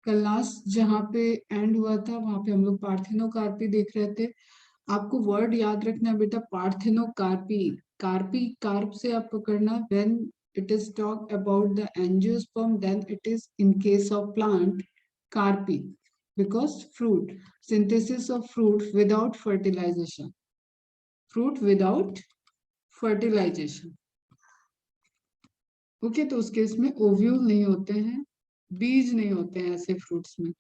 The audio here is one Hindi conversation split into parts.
कल लास्ट जहाँ पे एंड हुआ था वहां पे हम लोग पार्थिनोकार्पी देख रहे थे। आपको वर्ड याद रखना है बेटा, पार्थिनोकार्पी। कार्पी, कार्प से आप पकड़ना। When it is talk about the angiosperm then it is in case of plant कार्पी, because fruit, synthesis of fruit without fertilization, fruit without fertilization. Okay, तो उस केस में ओव्यूल नहीं होते हैं, बीज नहीं होते हैं ऐसे फ्रूट्स में।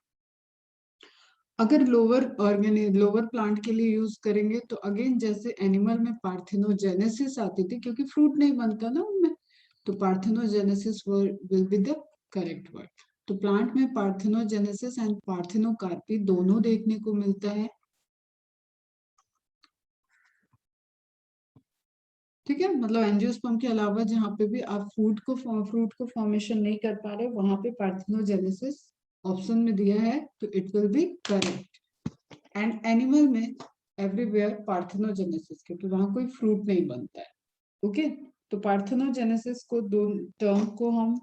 अगर लोअर ऑर्गेनिज, लोअर प्लांट के लिए यूज करेंगे तो अगेन जैसे एनिमल में पार्थिनोजेनेसिस आती थी क्योंकि फ्रूट नहीं बनता ना उनमें, तो parthenogenesis will be the correct word. तो प्लांट में पार्थिनोजेनेसिस एंड पार्थिनोकार्पी दोनों देखने को मिलता है। ठीक है, मतलब एंजियोस्पर्म के अलावा जहाँ पे भी आप फ्रूट को फॉर्मेशन नहीं कर पा रहे वहां पे पार्थिनोजेनेसिस ऑप्शन में दिया है, तो it will B correct. And animal में एवरीवेयर पार्थिनोजेनेसिस, क्योंकि वहां कोई फ्रूट नहीं बनता है। ओके, तो पार्थिनोजेनेसिस को, दो टर्म को हम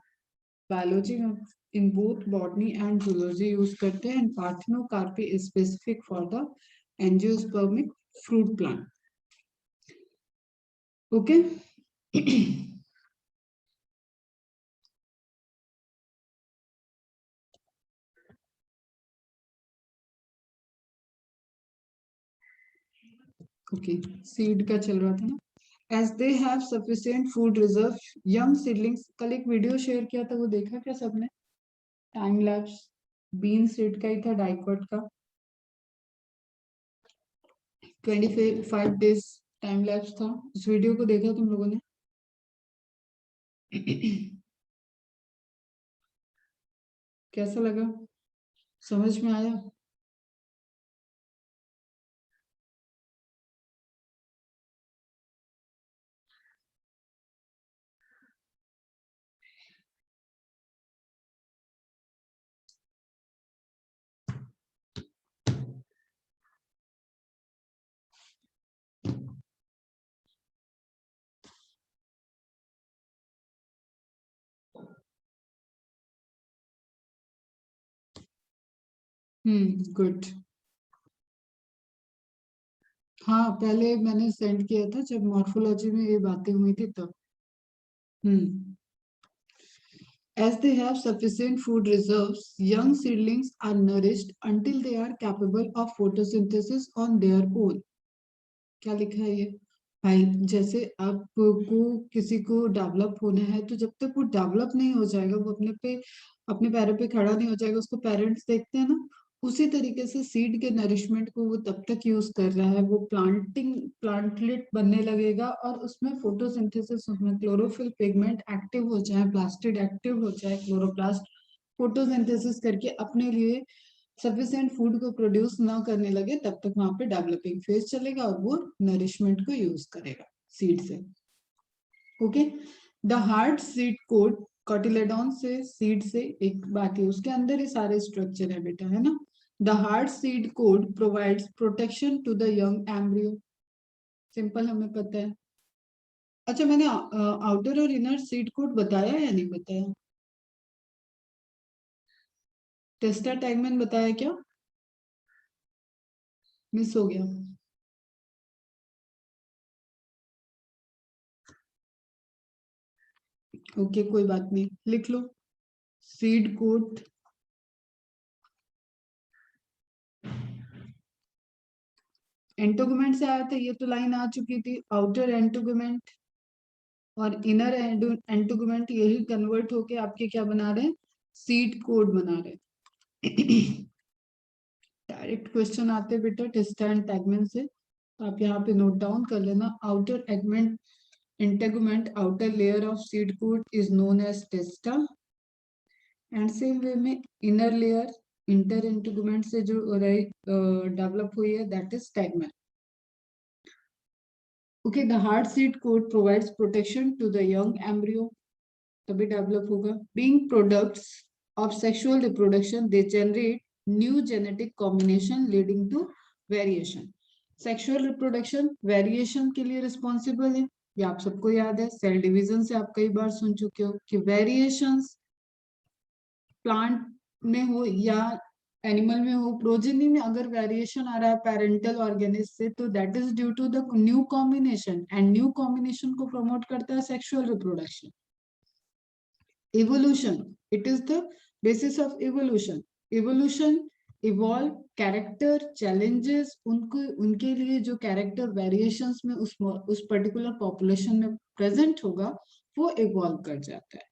बायोलॉजी में in both botany and zoology use करते हैं। And parthenocarpy is specific for the angiospermic fruit plant. Okay okay, seed का चल रहा था ना। As they have sufficient food reserve, young seedlings, कल एक वीडियो शेयर किया था वो देखा क्या सबने? टाइम लैप्स बीन सीड का ही था, डाइकॉट का। 25 डेज टाइम लैप्स था, उस वीडियो को देखा तुम लोगों ने? कैसा लगा, समझ में आया? गुड। हाँ, पहले मैंने सेंड किया था जब मॉर्फोलॉजी में ये बातें हुई थी तब। हम्म As they have sufficient food reserves, young seedlings are nourished until they are capable of photosynthesis on their own. क्या लिखा है ये? भाई, जैसे आपको किसी को डेवलप होना है तो जब तक वो डेवलप नहीं हो जाएगा, वो अपने पैरों पे खड़ा नहीं हो जाएगा, उसको पेरेंट्स देखते हैं ना, उसी तरीके से सीड के नरिशमेंट को वो तब तक यूज कर रहा है, वो प्लांटलेट बनने लगेगा और उसमें फोटोसिंथेसिस, उसमें क्लोरोफिल पिगमेंट एक्टिव हो जाए, प्लास्टिड एक्टिव हो जाए, क्लोरोप्लास्ट फोटोसिंथेसिस करके अपने लिए सफिशिएंट फूड को प्रोड्यूस ना करने लगे, तब तक वहां पे डेवलपिंग फेज चलेगा और वो नरिशमेंट को यूज करेगा सीड से। Okay, the hard seed coat cotyledon से, सीड से एक बाकी उसके अंदर ही सारे स्ट्रक्चर है बेटा, है ना। The hard seed coat provides protection to the young embryo, simple हमें पता है। अच्छा, मैंने आउटर और इनर सीड कोट बताया या नहीं बताया? टेस्टा टैगमैन बताया क्या? मिस हो गया? ओके, कोई बात नहीं, लिख लो। सीड कोट एंटोगमेंट से आया था, ये तो लाइन आ चुकी थी। आउटर एंटोगमेंट और इनर एंटोगमेंट, यही कन्वर्ट होके आपके क्या बना रहे हैं? सीड कोड बना रहे हैं। डायरेक्ट क्वेश्चन आते हैं बेटा टेस्टा एंड टैगमेंट से, तो आप यहाँ पे नोट डाउन कर लेना। Outer integument integument, outer layer of seed coat is known as testa, and same way में इनर लेयर इंटर इंटेगुमेंट से जो डेवलप हुई है that is tegmen. Okay, the hard seed coat provides protection to the young embryo, तभी डेवलप होगा। Being products of sexual reproduction, they generate new genetic combination leading to variation. Sexual reproduction variation के लिए responsible है, ये आप सबको याद है, सेल डिवीजन से आप कई बार सुन चुके हो कि वेरिएशंस प्लांट में हो या एनिमल में हो, प्रोजेनी में अगर वेरिएशन आ रहा है पेरेंटल ऑर्गेनिज से, तो that is due to the new combination, and new combination को प्रमोट करता है sexual reproduction. evolution, it is the basis of evolution evolve character challenges, उनको उनके लिए जो कैरेक्टर वेरिएशंस में उस पर्टिकुलर पॉपुलेशन में प्रेजेंट होगा वो इवॉल्व कर जाता है।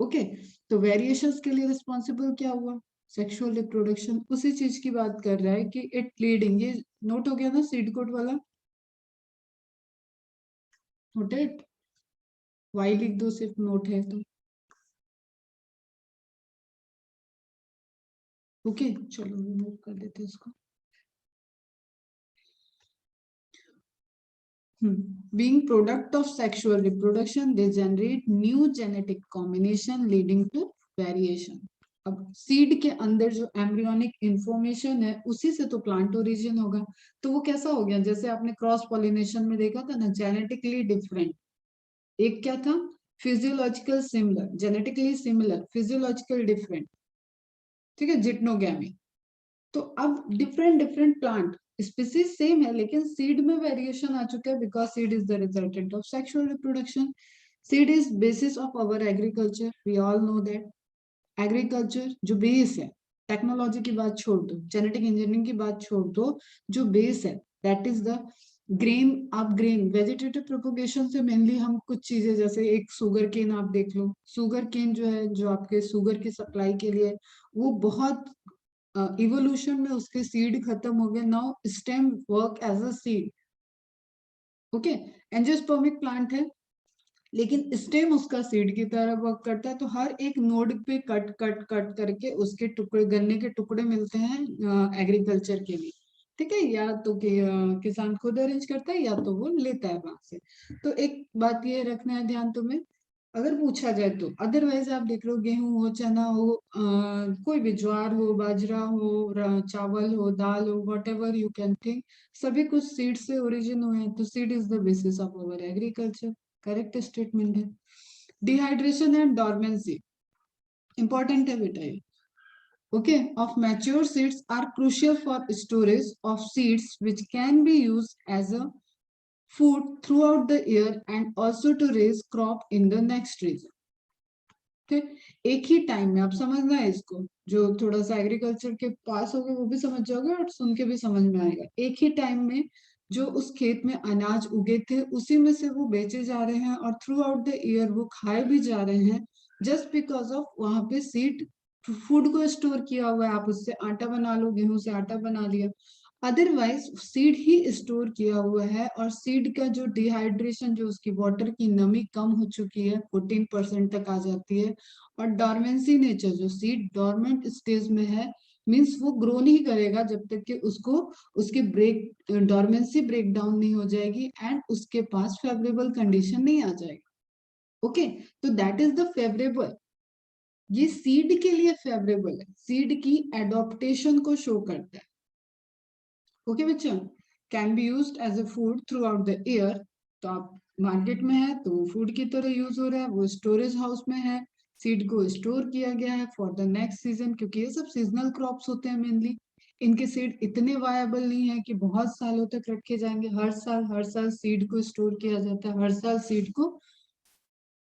ओके, तो वेरिएशंस के लिए रिस्पॉन्सिबल क्या हुआ? Sexual reproduction. उसी चीज की बात कर रहा है कि इट लीडिंग, ये नोट हो गया ना सीड कोड वाला, नोटेड, वाई लिख दो सिर्फ नोट है तो। ओके चलो रिमूव कर देते हैं इसको। Being product of sexual reproduction, they generate new genetic combination leading to variation. अब सीड के अंदर जो एम्ब्रियोनिक इंफॉर्मेशन है उसी से तो प्लांट ओरिजिन होगा, तो वो कैसा हो गया? जैसे आपने क्रॉस पॉलिनेशन में देखा था ना, जेनेटिकली डिफरेंट, एक क्या था physiological similar, genetically similar physiological different, ठीक है, जिटनोगैमी। तो अब different different plant species same है लेकिन सीड में वेरिएशन आ चुका है, because seed is the resultant of sexual reproduction. Seed is basis of our agriculture, we all know that. Agriculture जो बेस है, टेक्नोलॉजी की बात छोड़ दो, जेनेटिक इंजीनियरिंग की बात छोड़ दो, जो बेस है दैट इज द ग्रेन। आप ग्रेन वेजिटेटिव प्रोपोगेशन से मेनली हम कुछ चीजें, जैसे एक शुगर केन आप देख लो, शुगर केन जो है जो आपके शुगर की सप्लाई के लिए, वो बहुत इवोल्यूशन में उसके सीड खत्म हो गए, now stem work as a seed. Okay, angiospermic plant है लेकिन स्टेम उसका सीड की तरह वर्क करता है, तो हर एक नोड पे कट कट कट करके उसके टुकड़े, गन्ने के टुकड़े मिलते हैं एग्रीकल्चर के लिए, ठीक है, या तो किसान खुद अरेंज करता है या तो वो लेता है वहां से। तो एक बात ये रखना है ध्यान तुम्हें, अगर पूछा जाए तो अदरवाइज आप देख लो, गेहूं हो, चना हो, कोई भी ज्वार हो, बाजरा हो, चावल हो, दाल हो, whatever you can think, सभी कुछ सीड से ओरिजिन हुए हैं, तो seed is the basis of our agriculture. Correct statement है। डिहाइड्रेशन एंड डॉर्मेंसी इंपॉर्टेंट है बेटा ये। Okay, of mature seeds are crucial for storage of seeds which can be use as a food throughout the year and also to raise crop in the next season। ठीक, एक ही टाइम में आप समझना है इसको, जो थोड़ा सा एग्रीकल्चर के पास होगा वो भी समझ जाओगे और सुन के भी समझ में आएगा। एक ही टाइम में जो उस खेत में अनाज उगे थे उसी में से वो बेचे जा रहे हैं और थ्रू आउट द ईयर वो खाए भी जा रहे हैं, जस्ट बिकॉज ऑफ वहां पे सीड फूड को स्टोर किया हुआ है। आप उससे आटा बना लो, गेहूं से आटा बना लिया, अदरवाइज सीड ही स्टोर किया हुआ है। और सीड का जो डिहाइड्रेशन, जो उसकी वाटर की नमी कम हो चुकी है, 14% तक आ जाती है। और डॉर्मेंसी नेचर, जो सीड डॉर्मेंट स्टेज में है, मींस वो ग्रो नहीं करेगा जब तक कि उसको उसके ब्रेक डॉर्मेंसी ब्रेक डाउन नहीं हो जाएगी एंड उसके पास फेवरेबल कंडीशन नहीं आ जाएगा। ओके, तो दैट इज द फेवरेबल, ये सीड के लिए फेवरेबल है, सीड की एडॉप्टेशन को शो करता है। ओके बच्चा, can be used as a food throughout the year, तो आप मार्केट में है तो वो फूड की तरह यूज हो रहा है, वो स्टोरेज हाउस में है, सीड को स्टोर किया गया है फॉर द नेक्स्ट सीजन, क्योंकि ये सब सीजनल क्रॉप्स होते हैं मेनली। इनके सीड इतने वायबल नहीं है कि बहुत सालों तक रखे जाएंगे, हर साल सीड को स्टोर किया जाता है, हर साल सीड को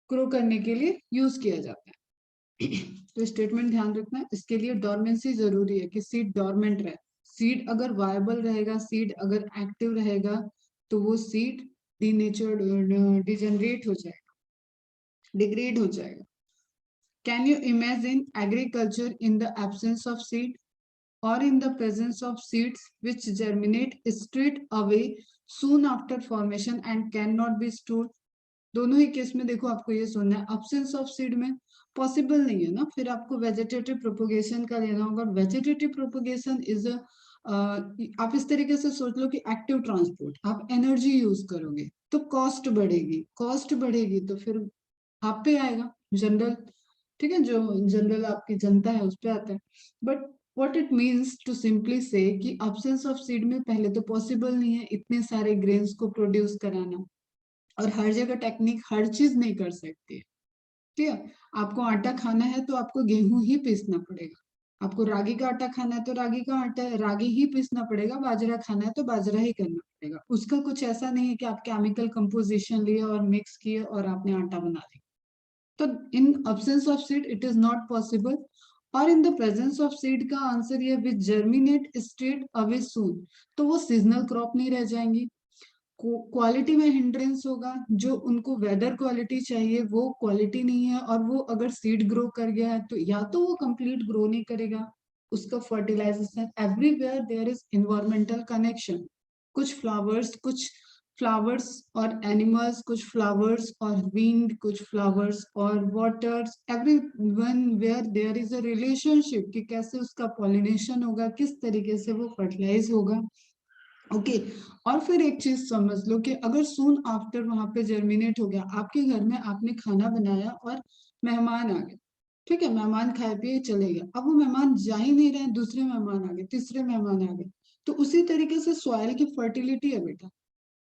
ग्रो करने के लिए यूज किया जाता है। तो स्टेटमेंट ध्यान रखना, इसके लिए डॉर्मेंसी जरूरी है कि सीड डॉर्मेंट रहे। सीड अगर वायबल रहेगा, सीड अगर एक्टिव रहेगा, तो वो सीड डीनेचर्ड, डिजेनरेट हो जाएगा, डिग्रेड हो जाएगा। Can you imagine agriculture in the absence of seed or in the presence of seeds which germinate straight away soon after formation and cannot be stored? दोनों ही केस में देखो आपको ये सुनना है, absence of seed में पॉसिबल नहीं है ना, फिर आपको वेजिटेटिव प्रोपोगेशन का लेना होगा। वेजिटेटिव प्रोपोगेशन इज आप इस तरीके से सोच लो कि एक्टिव ट्रांसपोर्ट, आप एनर्जी यूज करोगे तो कॉस्ट बढ़ेगी, कॉस्ट बढ़ेगी तो फिर आप पे आएगा जनरल, ठीक है, जो जनरल आपकी जनता है उस पे आता है। But what it means to simply say कि अब्सेंस ऑफ सीड में पहले तो पॉसिबल नहीं है इतने सारे ग्रेन्स को प्रोड्यूस कराना, और हर जगह टेक्निक हर चीज नहीं कर सकती है, ठीक है। आपको आटा खाना है तो आपको गेहूं ही पीसना पड़ेगा, आपको रागी का आटा खाना है तो रागी का आटा रागी ही पीसना पड़ेगा, बाजरा खाना है तो बाजरा ही करना पड़ेगा। उसका कुछ ऐसा नहीं है कि आप केमिकल कंपोजिशन लिए और मिक्स किए और आपने आटा बना लिया। तो in absence of seed it is not possible. और in the presence of seed का आंसर ये with germinate straight away soon, तो वो सीजनल क्रॉप नहीं रह जाएंगी। क्वालिटी में हिंड्रेंस होगा, जो उनको वेदर क्वालिटी चाहिए वो क्वालिटी नहीं है, और वो अगर सीड ग्रो कर गया है तो या तो वो कंप्लीट ग्रो नहीं करेगा, उसका fertilization everywhere there is environmental connection. कुछ फ्लावर्स और एनिमल्स, कुछ फ्लावर्स और विंड, कुछ फ्लावर्स और waters, every one where there is a relationship कि कैसे उसका पॉलिनेशन होगा, किस तरीके से वो फर्टिलाइज होगा। ओके और फिर एक चीज समझ लो कि अगर सून आफ्टर वहां पे जर्मिनेट हो गया, आपके घर में आपने खाना बनाया और मेहमान आ गए, ठीक है, मेहमान खाए पिए चले गए, अब वो मेहमान जा ही नहीं रहे, दूसरे मेहमान आ गए, तीसरे मेहमान आ गए। तो उसी तरीके से सॉइल की फर्टिलिटी है बेटा,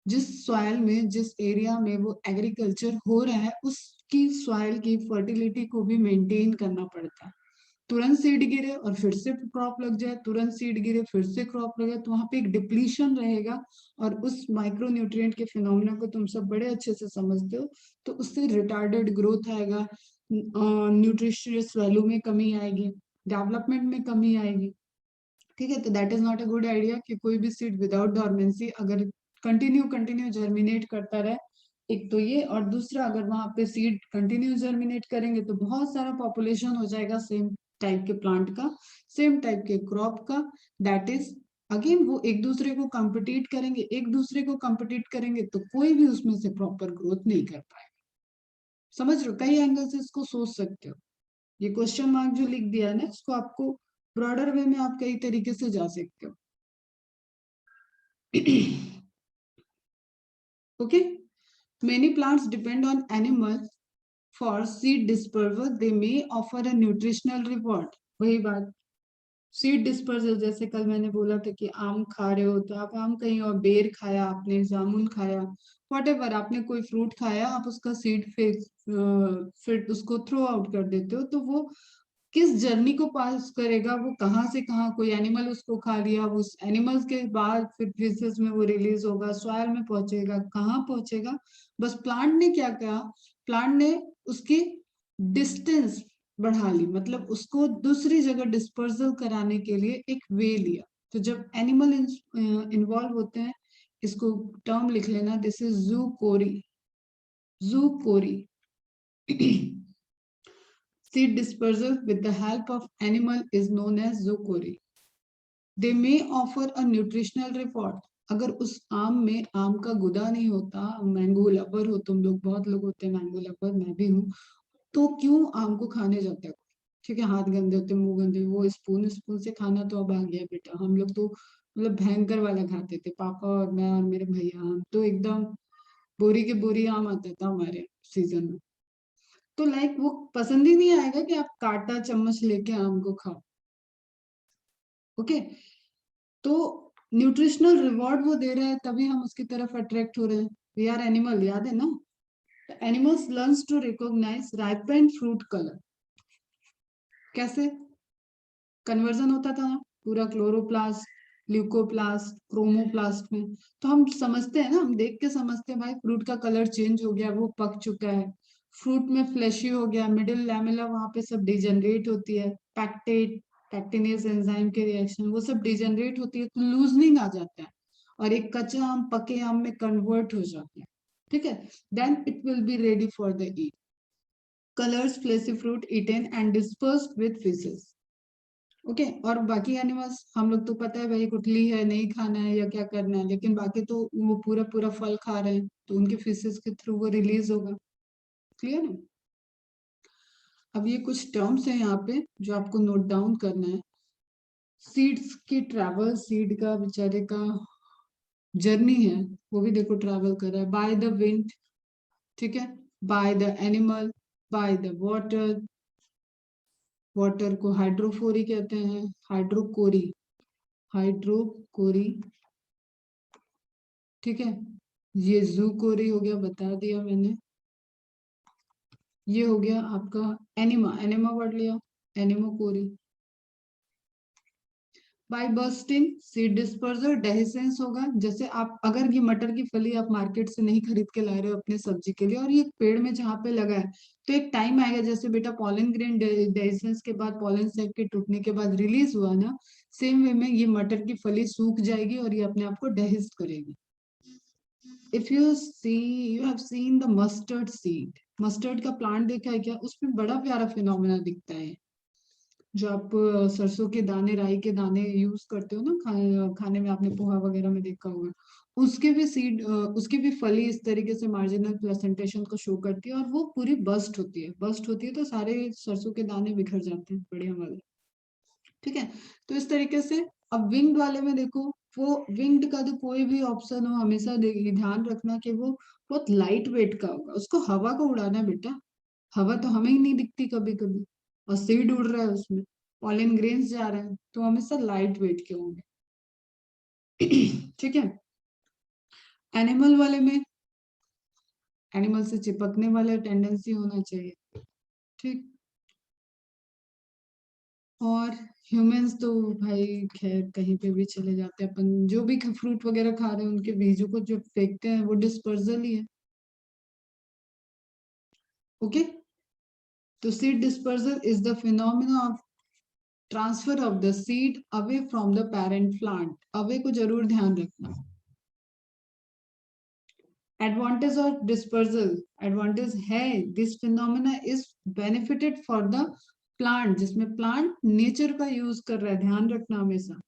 जिस सॉइल में, जिस एरिया में वो एग्रीकल्चर हो रहा है, उसकी सॉइल की फर्टिलिटी को भी मेंटेन करना पड़ता है। तुरंत सीड गिरे और फिर से क्रॉप लग जाए, तुरंत सीड गिरे फिर से क्रॉप लगे, तो वहां पे एक डिप्लीशन रहेगा। और उस माइक्रो न्यूट्रिएंट के फिनोमिना को तुम सब बड़े अच्छे से समझते हो। तो उससे रिटार्डेड ग्रोथ आएगा, न्यूट्रिशियस वैल्यू में कमी आएगी, डेवलपमेंट में कमी आएगी। ठीक है, तो that is not a good idea कि कोई भी सीड विदाउट डॉर्मेंसी अगर कंटिन्यू कंटिन्यू जर्मिनेट करता रहे। एक तो ये, और दूसरा अगर वहां पे सीड कंटिन्यू जर्मिनेट करेंगे तो बहुत सारा पॉपुलेशन हो जाएगा सेम टाइप के प्लांट का, सेम टाइप के क्रॉप का। दैट इज अगेन वो एक दूसरे को कंपटीट करेंगे, एक दूसरे को कंपटीट करेंगे तो कोई भी उसमें से प्रॉपर ग्रोथ नहीं कर पाएगा। समझ रहे हो, कई एंगल से इसको सोच सकते हो। ये क्वेश्चन मार्क जो लिख दिया है ना, इसको आपको ब्रॉडर वे में आप कई तरीके से जा सकते हो। okay, many plants depend on animals for seed dispersal. They may offer a nutritional reward. वही बात, सीड डिस्पर्सल, जैसे कल मैंने बोला था कि आम खा रहे हो तो आप आम कहीं और, बेर खाया आपने, जामुन खाया, वॉटेवर आपने कोई फ्रूट खाया, आप उसका सीड फिर उसको थ्रो आउट कर देते हो, तो वो किस जर्नी को पास करेगा, वो कहाँ से कहाँ, कोई एनिमल उसको खा लिया, उस एनिमल्स के बाद फिर फिशेस में वो रिलीज होगा, सॉइल में पहुंचेगा, कहाँ पहुंचेगा। बस प्लांट ने क्या किया, प्लांट ने उसकी डिस्टेंस बढ़ा ली, मतलब उसको दूसरी जगह डिस्पर्सल कराने के लिए एक वे लिया। तो जब एनिमल इन्वॉल्व होते हैं, इसको टर्म लिख लेना, दिस इज जू कोरी, जू कोरी। Seed dispersal with the help of animal is known as zoochory. They may offer a nutritional reward. अगर उस आम में आम का गुदा नहीं होता, मैंगो लवर हो तुम लोग, बहुत लोग होते हैं मैंगो लवर, मैं भी हूँ, तो क्यों आम को खाने जाता है? ठीक है, हाथ गंदे होते, मुंह गंदे, वो स्पून स्पून से खाना तो अब आ गया बेटा, हम लोग तो मतलब भयंकर वाला खाते थे, पापा और मैं और मेरे भैया, हम तो एकदम बोरी के बोरी आम आता था हमारे सीजन में। तो लाइक वो पसंद ही नहीं आएगा कि आप कांटा चम्मच लेके आम को खाओ। ओके, तो न्यूट्रिशनल रिवॉर्ड वो दे रहे हैं, तभी हम उसकी तरफ अट्रैक्ट हो रहे हैं। वी आर एनिमल, याद है ना? Animals learns to recognize ripened fruit colour. कैसे कन्वर्जन होता था ना, पूरा क्लोरोप्लास्ट, ल्यूकोप्लास्ट, क्रोमोप्लास्ट में, तो हम समझते हैं ना, हम देख के समझते हैं भाई फ्रूट का कलर चेंज हो गया, वो पक चुका है, फ्रूट में फ्लैशी हो गया, मिडिल लैमेला वहां पे सब डिजेनरेट होती है, पैक्टेट पैक्टिनेज एंजाइम के रिएक्शन वो सब डिजेनरेट होती है, तो लूजनिंग आ जाता है, और एक कच्चा आम पके आम में कन्वर्ट हो जाता है। ठीक है, then it will be ready for the eat. Colours fleshy fruit eaten and dispersed with fishes. Okay, और बाकी एनिमल्स हम लोग तो पता है भाई, गुठली है नहीं खाना है या क्या करना है, लेकिन बाकी तो वो पूरा पूरा फल खा रहे हैं, तो उनके फिशेस के थ्रू वो रिलीज होगा। क्लियर है? अब ये कुछ टर्म्स हैं यहाँ पे जो आपको नोट डाउन करना है। सीड्स की ट्रैवल, सीड का बेचारे का जर्नी है, वो भी देखो ट्रैवल कर रहा है बाय द विंड, ठीक है, by the animal, by the water, water को हाइड्रोफोरी कहते हैं, हाइड्रोकोरी, हाइड्रोकोरी, ठीक है। ये जू कोरी हो गया, बता दिया मैंने। ये हो गया आपका एनिमा, एनिमा वर्ड लिया, एनिमो कोरी। Bye bursting seed disperser dehiscence होगा। जैसे आप अगर ये मटर की फली आप मार्केट से नहीं खरीद के ला रहे हो अपने सब्जी के लिए और ये पेड़ में जहाँ पे लगा है, तो एक टाइम आएगा जैसे बेटा पॉलन ग्रेन डेहिसेंस के बाद पॉलन सैक के टूटने के बाद रिलीज हुआ ना, सेम वे में ये मटर की फली सूख जाएगी और ये अपने आप को डेहिस्ट करेगी। If you see you have seen the mustard seed, mustard का प्लांट देखा है क्या? उसमें बड़ा प्यारा फिनोमेना दिखता है। जो आप सरसों के दाने राई के दाने यूज करते हो ना खाने में, आपने पोहा वगैरह में देखा होगा, उसके भी सीड उसकी भी फली इस तरीके से मार्जिनल प्लेसेंटेशन को शो करती है और वो पूरी बस्ट होती है। बस्ट होती है तो सारे सरसों के दाने बिखर जाते हैं बढ़िया वाले। ठीक है, तो इस तरीके से अब विंग्ड वाले में देखो, वो विंग्ड का जो कोई भी ऑप्शन हो हमेशा ध्यान रखना कि वो बहुत लाइट वेट का होगा, उसको हवा को उड़ाना है बेटा। हवा तो हमें ही नहीं दिखती कभी कभी, और सीड उड़ रहा है उसमें, पॉलन ग्रेन्स जा रहे हैं, तो हमेशा लाइट वेट के होंगे। ठीक है, एनिमल वाले में एनिमल से चिपकने वाला टेंडेंसी होना चाहिए। ठीक, और ह्यूमंस तो भाई खैर कहीं पे भी चले जाते हैं, अपन जो भी फ्रूट वगैरह खा रहे हैं उनके बीजों को जो फेंकते हैं वो डिस्पर्जल ही है। ओके, तो seed dispersal is the phenomena of transfer of the seed away from the parent plant. Away को जरूर ध्यान रखना। एडवांटेज ऑफ डिस्पर्जल, एडवांटेज है this phenomena is benefited for the plant, जिसमें प्लांट नेचर का यूज कर रहा है, ध्यान रखना हमेशा।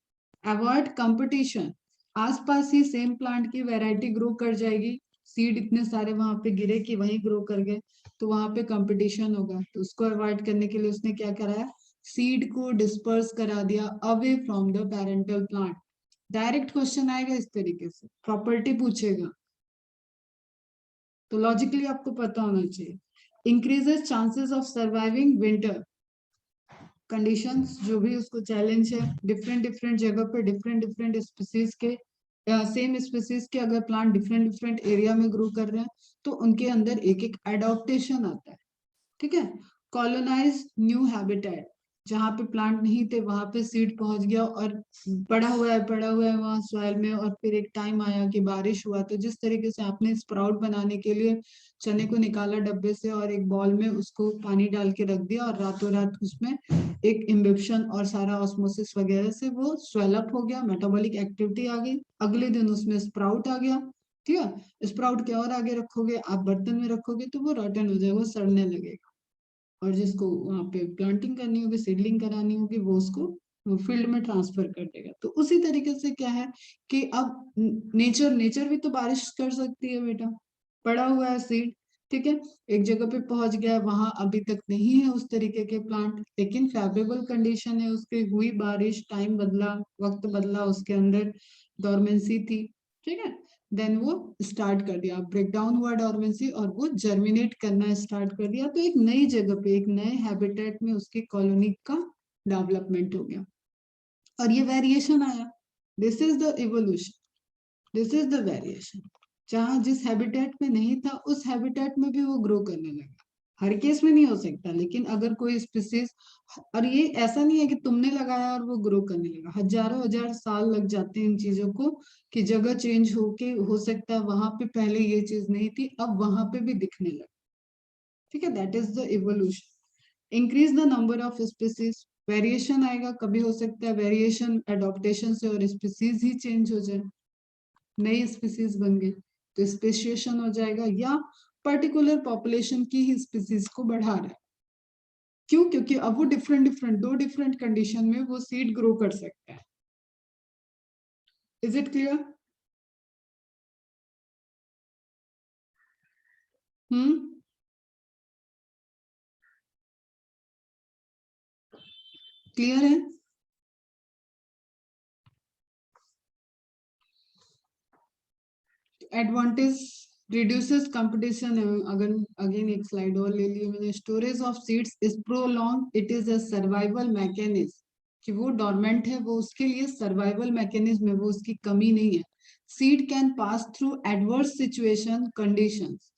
अवॉइड कंपटीशन, आसपास ही सेम प्लांट की वैरायटी ग्रो कर जाएगी, सीड इतने सारे वहां पे गिरे कि वहीं ग्रो कर गए, तो वहां पे कंपटीशन होगा, तो उसको अवॉइड करने के लिए उसने क्या कराया, सीड को डिस्पर्स करा दिया away from the parental plant. Direct question आएगा इस तरीके से, प्रॉपर्टी पूछेगा, तो लॉजिकली आपको पता होना चाहिए। Increases chances of surviving winter conditions, जो भी उसको चैलेंज है, डिफरेंट डिफरेंट जगह पे डिफरेंट डिफरेंट स्पीसीज के, सेम स्पीसीज के अगर प्लांट डिफरेंट डिफरेंट एरिया में ग्रो कर रहे हैं तो उनके अंदर एक एक एडॉप्टेशन आता है। ठीक है, कॉलोनाइज न्यू हैबिटेट, जहाँ पे प्लांट नहीं थे वहां पे सीड पहुंच गया और पड़ा हुआ है वहां सॉइल में, और फिर एक टाइम आया कि बारिश हुआ, तो जिस तरीके से आपने स्प्राउट बनाने के लिए चने को निकाला डब्बे से और एक बॉल में उसको पानी डाल के रख दिया और रातों रात उसमें एक इम्बिप्शन और सारा ऑस्मोसिस वगैरह से वो स्वेल अप हो गया, मेटाबॉलिक एक्टिविटी आ गई, अगले दिन उसमें स्प्राउट आ गया। ठीक है, स्प्राउट के और आगे रखोगे आप, बर्तन में रखोगे तो वो रॉटन हो जाएगा, वो सड़ने लगेगा, और जिसको वहां पे प्लांटिंग करनी होगी, सीडलिंग करानी होगी, वो उसको फील्ड में ट्रांसफर कर देगा। तो उसी तरीके से क्या है कि अब नेचर नेचर भी तो बारिश कर सकती है बेटा, पड़ा हुआ है सीड, ठीक है, एक जगह पे पहुंच गया, वहां अभी तक नहीं है उस तरीके के प्लांट, लेकिन फेवरेबल कंडीशन है उसकी, हुई बारिश, टाइम बदला, वक्त बदला, उसके अंदर डोरमेंसी थी। ठीक है, देन वो स्टार्ट कर दिया, ब्रेक डाउन हुआ डोरमेंसी और वो जर्मिनेट करना स्टार्ट कर दिया, तो एक नई जगह पे एक नए हैबिटेट में उसकी कॉलोनी का डेवलपमेंट हो गया और ये वेरिएशन आया। This is the evolution, this is the variation. जहां जिस हैबिटेट में नहीं था उस हैबिटेट में भी वो ग्रो करने लगा। हर केस में नहीं हो सकता, लेकिन अगर कोई स्पीसीज, और ये ऐसा नहीं है कि तुमने लगाया और वो ग्रो करने लगा, हजारों हजार साल लग जाते हैं इन चीजों को, कि जगह चेंज होके हो सकता है वहां पे पहले ये चीज नहीं थी अब वहां पे भी दिखने लगा। ठीक है, that is the evolution. Increase the number of species, variation आएगा, कभी हो सकता है वेरिएशन एडॉप्टेशन से और स्पीसीज ही चेंज हो जाए, नई स्पीसीज बन गई, तो स्पेशिएशन हो जाएगा, या पर्टिकुलर पॉपुलेशन की ही स्पीसीज को बढ़ा रहा है। क्यों? क्योंकि अब वो डिफरेंट डिफरेंट दो डिफरेंट कंडीशन में वो सीड ग्रो कर सकता है। Is it clear? Hmm, clear है? Advantage, reduces competition. अगर अगेन एक स्लाइड और ले लिए मैंने, storage of seeds is prolong, it is a survival mechanism, कि वो डोरमेंट है, वो उसके लिए सर्वाइवल मैकेनिज्म है, वो उसकी कमी नहीं है। Seed can pass through adverse situation conditions,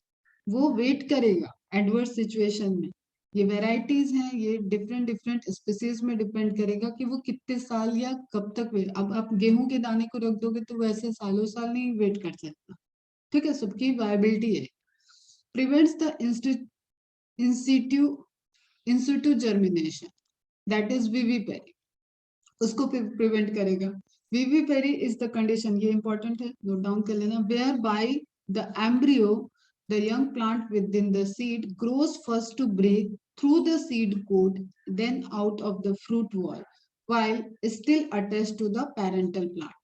वो वेट करेगा एडवर्स सिचुएशन में, ये वेराइटीज हैं, ये डिफरेंट डिफरेंट स्पीसीज में डिपेंड करेगा कि वो कितने साल या कब तक वेट। अब आप गेहूं के दाने को रख दोगे तो वैसे सालों साल नहीं वेट कर सकता, ठीक है, सबकी वायबिलिटी है। Prevents the in situ germination, that is vivipary, उसको प्रिवेंट करेगा। विविपेरी इज द कंडीशन, ये इंपॉर्टेंट है, नोट डाउन कर लेना, whereby the embryo the young plant within the seed grows first to break through the seed coat then out of the fruit wall while still attached to the parental plant।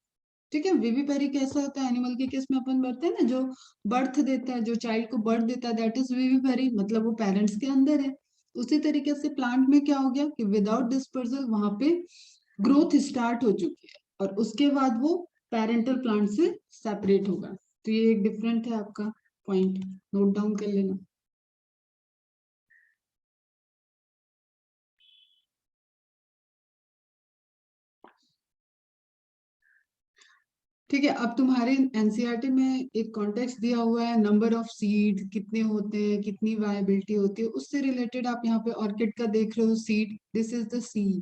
ठीक है, विविपेरी कैसा होता है, एनिमल के केस में अपन बढ़ते हैं ना, जो बर्थ देता है, जो चाइल्ड को बर्थ देता है, दैट इज विविपेरी, मतलब वो पेरेंट्स के अंदर है। उसी तरीके से प्लांट में क्या हो गया कि विदाउट डिस्पर्सल वहां पे ग्रोथ स्टार्ट हो चुकी है और उसके बाद वो पेरेंटल प्लांट से सेपरेट होगा। तो ये एक डिफरेंट है आपका पॉइंट, नोट डाउन कर लेना। ठीक है, अब तुम्हारे एनसीईआरटी में एक कॉन्टेक्स्ट दिया हुआ है, नंबर ऑफ सीड कितने होते हैं, कितनी वायबिलिटी होती है, उससे रिलेटेड आप यहाँ पे ऑर्किड का देख रहे हो, seed, this is the seed,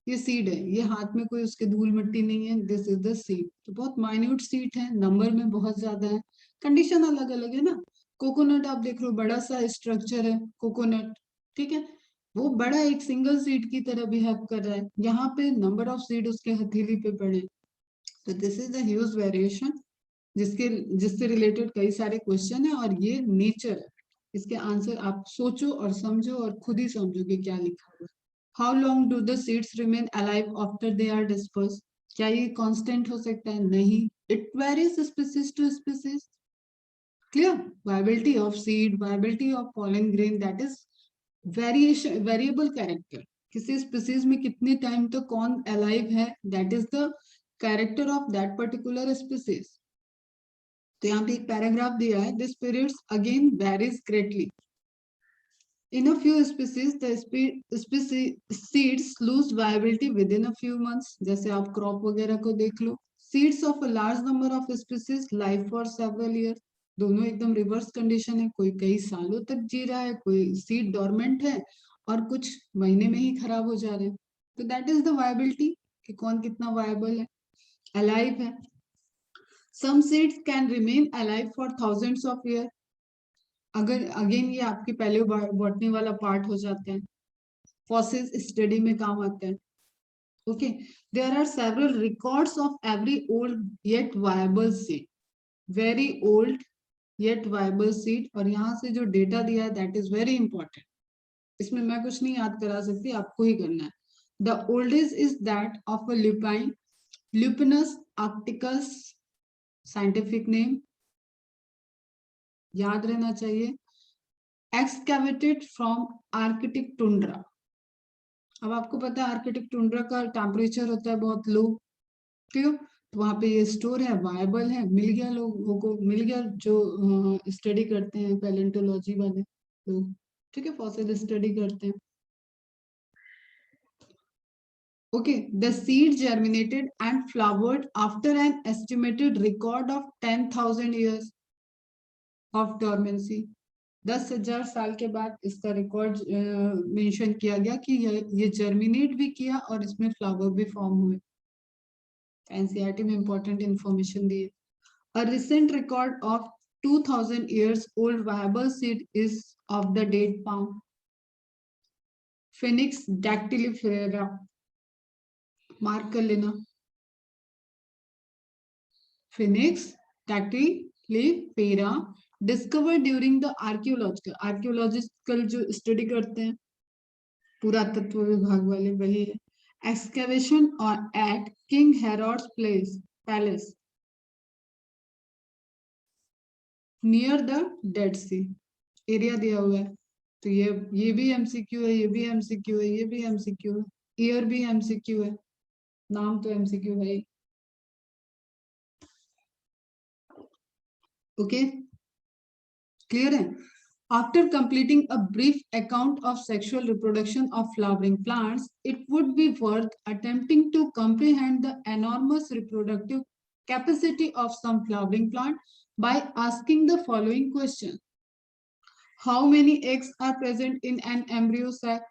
ये सीड है, ये हाथ में कोई उसके धूल मिट्टी नहीं है, दिस इज द सीड। तो बहुत माइन्यूट सीड है, नंबर में बहुत ज्यादा है, कंडीशन अलग अलग है ना। कोकोनट आप देख रहे हो, बड़ा सा स्ट्रक्चर है कोकोनट, ठीक है, वो बड़ा एक सिंगल सीड की तरह बिहेव कर रहा है, यहाँ पे नंबर ऑफ सीड उसके हथेली पे पड़े। तो this is the huge variation, जिससे रिलेटेड कई सारे क्वेश्चन है, और ये नेचर है, इसके आंसर आप सोचो और समझो और खुद ही समझोगे क्या लिखा हुआ है। How long do the seeds remain alive after they are disperse, क्या ये कांस्टेंट हो सकता है, नहीं, it varies species to species. Clear, viability of seed, viability of pollen grain, that is variation, variable character, किसी स्पीसीज में कितने टाइम तक कौन अलाइव है, that is the character of that particular species. तो यहाँ पे एक पैराग्राफ दिया है, this periods again varies greatly, in a few species the species seeds lose viability within a few months, जैसे आप क्रॉप वगैरह को देख लो, seeds of a large number of species live for several years, दोनों एकदम रिवर्स कंडीशन है, कोई कई सालों तक जी रहा है, कोई सीड डोरमेंट है और कुछ महीने में ही खराब हो जा रहे हैं। तो दैट इज द वायबिलिटी, कि कौन कितना वायबल है, अलाइव है। Some seeds can remain alive for thousands of years, अगर अगेन ये आपकी पहले बॉटनी वाला पार्ट हो जाते हैं, फॉसिल्स स्टडी में काम आते हैं। Okay, there are several records of every old yet viable seed, very old yet viable seed, और यहाँ से जो डेटा दिया है दैट इज वेरी इंपॉर्टेंट, इसमें मैं कुछ नहीं याद करा सकती, आपको ही करना है। The oldest is that of a lupine, Lupinus arcticus, scientific name याद रहना चाहिए, एक्सकैवेटेड फ्रॉम आर्कटिक टुंड्रा। अब आपको पता है आर्कटिक टुंड्रा का टेम्परेचर होता है बहुत लो, क्यों, तो वहां पे ये स्टोर है, वायबल है, मिल गया लोगों को, मिल गया जो स्टडी करते हैं पैलेंटोलॉजी वाले लोग, ठीक है, फॉसिल स्टडी करते हैं। Okay, the seed germinated and flowered after an estimated record of 10,000 years of dormancy. 10,000 साल के बाद इसका रिकॉर्ड मेंशन किया गया कि ये जर्मिनेट भी किया और इसमें फ्लावर भी फॉर्म हुए। एनसीईआरटी में इंपॉर्टेंट इंफॉर्मेशन दी है। A recent record of 2,000 years old viable seed is of the date palm, Phoenix dactylifera, mark कर लेना, Phoenix dactylifera, discovered during the archaeological जो स्टडी करते हैं पुरातत्व विभाग वाले वही है, एक्सकेवेशन और at King Herod's palace near the Dead Sea, area दिया हुआ है। तो ये भी एमसीक्यू है, ये भी एमसीक्यू है, ये भी एमसीक्यू है, ईयर भी एमसीक्यू है, नाम तो एमसीक्यू है। ओके, क्लियर है। After completing a brief account of sexual reproduction of flowering plants, it would be worth attempting to comprehend the enormous reproductive capacity of some flowering plant by asking the following question. How many eggs are present in an embryo sac?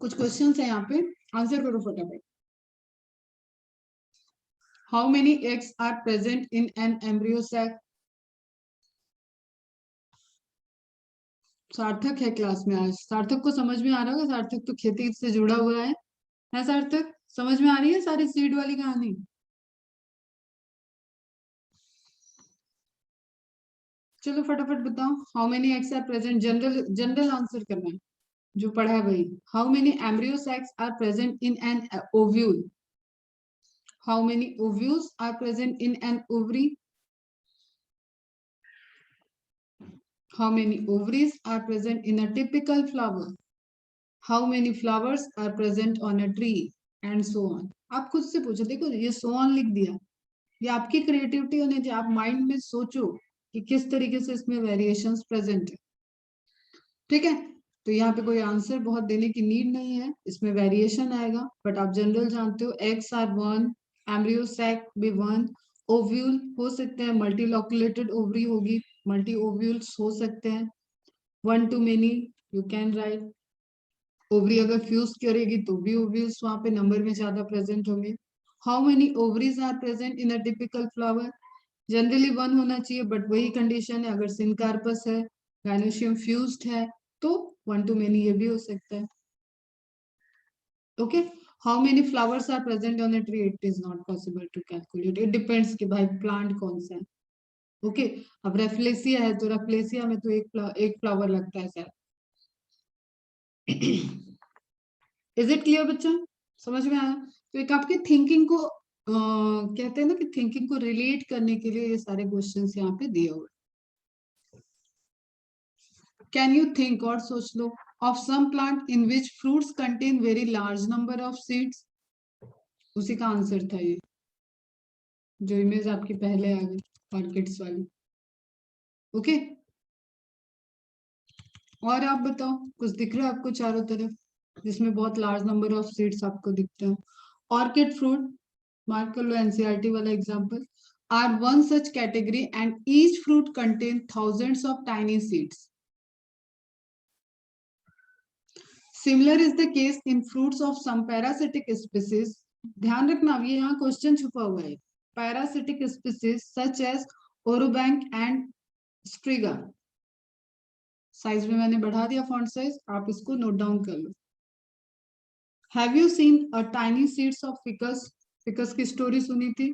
कुछ क्वेश्चंस है यहाँ पे, आंसर करो फटाफट. How many eggs are present in an embryo sac? सार्थक है क्लास में आज. सार्थक को समझ में आ रहा होगा. सार्थक तो खेती से जुड़ा हुआ है सार्थक? समझ में आ रही है सारी सीड वाली कहानी? चलो फटाफट बताओ. How many eggs are present, general general answer करना है, जो पढ़ा है वही. How many embryo sacs are present in an ovule? How many ovules are present in an ovary? How many ovaries are present in a typical flower? How many flowers are present on a tree? And so on. आप खुद से पूछो. देखो ये so on लिख दिया, ये आपकी क्रिएटिविटी होनी चाहिए. आप माइंड में सोचो कि किस तरीके से इसमें वेरिएशंस प्रेजेंट है. ठीक है, तो यहाँ पे कोई आंसर बहुत देने की नीड नहीं है, इसमें वेरिएशन आएगा. बट आप जनरल जानते हो, eggs are one, embryo sac भी वन, ओव्यूल हो सकते हैं, मल्टीलोकुलेटेड ओवरी होगी, मल्टी ओव्यूल्स हो सकते हैं, one to many you can write. Ovary अगर फ्यूज करेगी तो भी ओव्यूल्स वहां पे नंबर में ज्यादा प्रेजेंट होंगे. How many ovaries are present in a typical flower? Generally one होना चाहिए, बट वही कंडीशन है, अगर सिनकार्पस है, गायनोशियम फ्यूज्ड है, तो वन टू मेनी ये भी हो सकता है. Okay. How many flowers are present on a tree? It is not possible to calculate. It depends कि भाई प्लांट कौन सा है. ओके. अब रेफ्लेसिया है तो रेफ्लेसिया में तो एक फ्लावर लगता है शायद. इज इट क्लियर बच्चा? समझ में आया? तो एक आपकी थिंकिंग को कहते हैं ना कि थिंकिंग को रिलेट करने के लिए ये सारे क्वेश्चंस यहाँ पे दिए हुए. कैन यू थिंक, और सोच लो, of some plant in which fruits contain very large number of seeds? उसी का आंसर था ये, जो इमेज आपकी पहले आ गई ऑर्किड्स वाली. ओके. और आप बताओ, कुछ दिख रहा है आपको चारों तरफ जिसमें बहुत लार्ज नंबर ऑफ सीड्स आपको दिखते हैं? ऑर्किड फ्रूट, मार्क कर लो एनसीईआरटी वाला example. Are one such category and each fruit contain thousands of tiny seeds. Similar is the case in fruits of some parasitic species. ध्यान रखना, ये यहाँ क्वेश्चन छुपा हुआ है. Parasitic species such as Orobank and Striga. Size में मैंने बढ़ा दिया फॉन्ट साइज, आप इसको नोट डाउन कर लो. Have you seen a tiny seeds of ficus? Ficus की स्टोरी सुनी थी?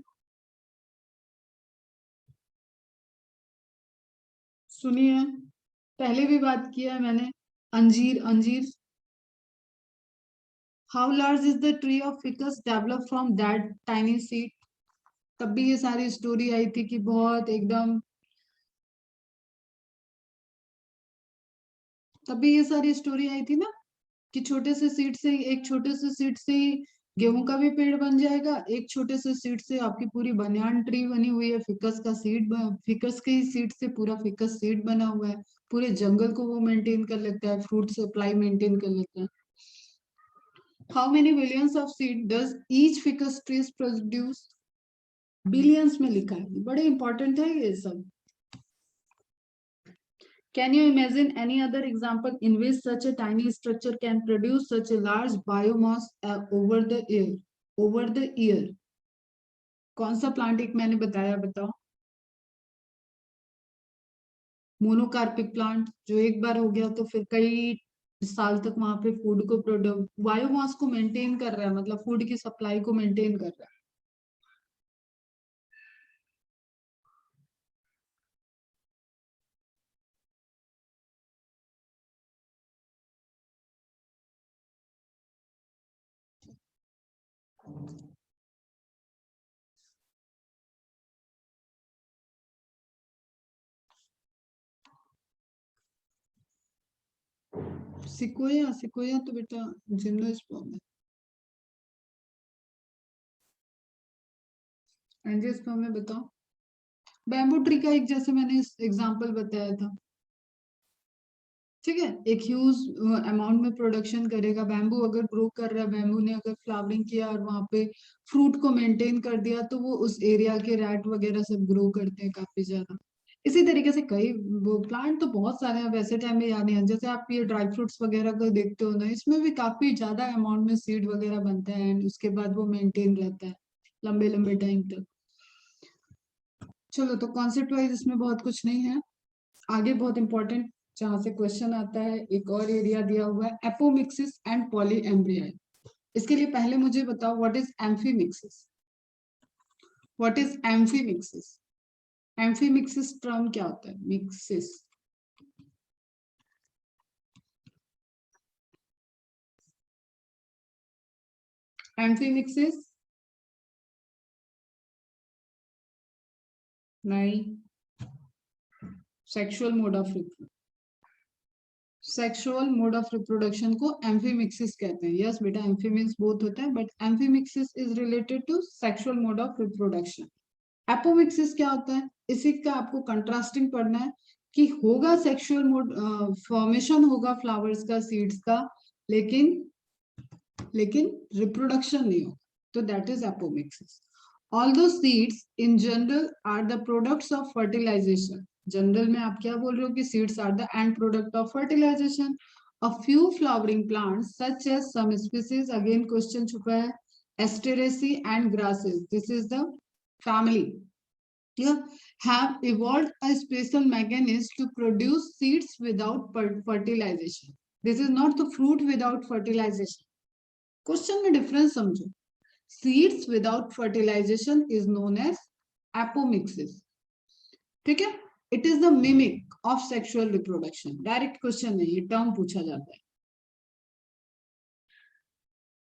सुनी है, पहले भी बात किया है मैंने. अंजीर, अंजीर. How large is the tree of ficus developed from that tiny seed? तब भी ये सारी स्टोरी आई थी कि बहुत एकदम, तभी ये सारी स्टोरी आई थी ना कि छोटे से सीड से, एक छोटे से सीड से ही गेहूं का भी पेड़ बन जाएगा, एक छोटे से सीड से आपकी पूरी बनियान ट्री बनी हुई है. फिकस का सीड, फिकस के ही सीड से पूरा फिकस सीड बना हुआ है. पूरे जंगल को वो मेंटेन कर लेता है, फ्रूट सप्लाई मेंटेन कर लेता है. How many billions of seed does each ficus tree produce? Billions में लिखा है, बड़े इंपॉर्टेंट है ये सब. Can you imagine any other example in which such a tiny structure can produce such a large biomass over the year? Over the year. कौन सा प्लांट एक मैंने बताया, बताओ? मोनोकार्पिक प्लांट, जो एक बार हो गया तो फिर कई साल तक वहां पे फूड को प्रोड्यूस, बायोमास को मेंटेन कर रहा है, मतलब फूड की सप्लाई को मेंटेन कर रहा है. सिकोया, सिकोया तो बेटा जिम्नोस्पर्म है. एंजियोस्पर्म में बताओ. बैम्बू ट्री का एक, जैसे मैंने एग्जांपल बताया था. ठीक है, एक ह्यूज अमाउंट में प्रोडक्शन करेगा। बैम्बू अगर ग्रो कर रहा है, बैम्बू ने अगर फ्लावरिंग किया और वहां पे फ्रूट को मेंटेन कर दिया, तो वो उस एरिया के रैट वगैरह सब ग्रो करते हैं काफी ज्यादा। इसी तरीके से कई वो प्लांट तो बहुत सारे हैं, वैसे टाइम में याद नहीं है। जैसे आप ये ड्राई फ्रूट्स वगैरह को देखते हो ना, इसमें भी काफी ज्यादा अमाउंट में सीड वगैरह बनता है एंड उसके बाद वो मेंटेन रहता है लंबे लंबे टाइम तक। चलो, तो कॉन्सेप्ट वाइज इसमें बहुत कुछ नहीं है। आगे बहुत इंपॉर्टेंट जहां से क्वेश्चन आता है, एक और एरिया दिया हुआ है, एपोमिक्सिस एंड पॉलीएम्ब्रियाई। इसके लिए पहले मुझे बताओ what is amphimixis. What is amphimixis? Amphimixis term क्या होता है? मिक्सिस, एम्फीमिक्सिस नहीं, sexual mode of sexual mode of reproduction को एम्फीमिक्सिस कहते हैं। यस बेटा, एम्फी मीन्स बोथ होता है, but amphimixis is related to sexual mode of reproduction. Apomixis क्या होता है, इसी का आपको कंट्रास्टिंग पढ़ना है कि होगा सेक्सुअल मोड, फॉर्मेशन होगा फ्लावर्स का, सीड्स का, लेकिन लेकिन रिप्रोडक्शन नहीं होगा, तो that is apomixis. Although seeds in general are the products of fertilization, general में आप क्या बोल रहे हो कि seeds are the end product of fertilization. A few flowering plants such as some species, again question छुपा है, Asteraceae and grasses, this is the family, yeah, have evolved a special mechanism to produce seeds without fertilization. This is not the fruit without fertilization. Question में difference समझो. Seeds without fertilization is known as apomixis. ठीक है? It is the mimic of sexual reproduction. Direct question नहीं, ये term पूछा जाता है.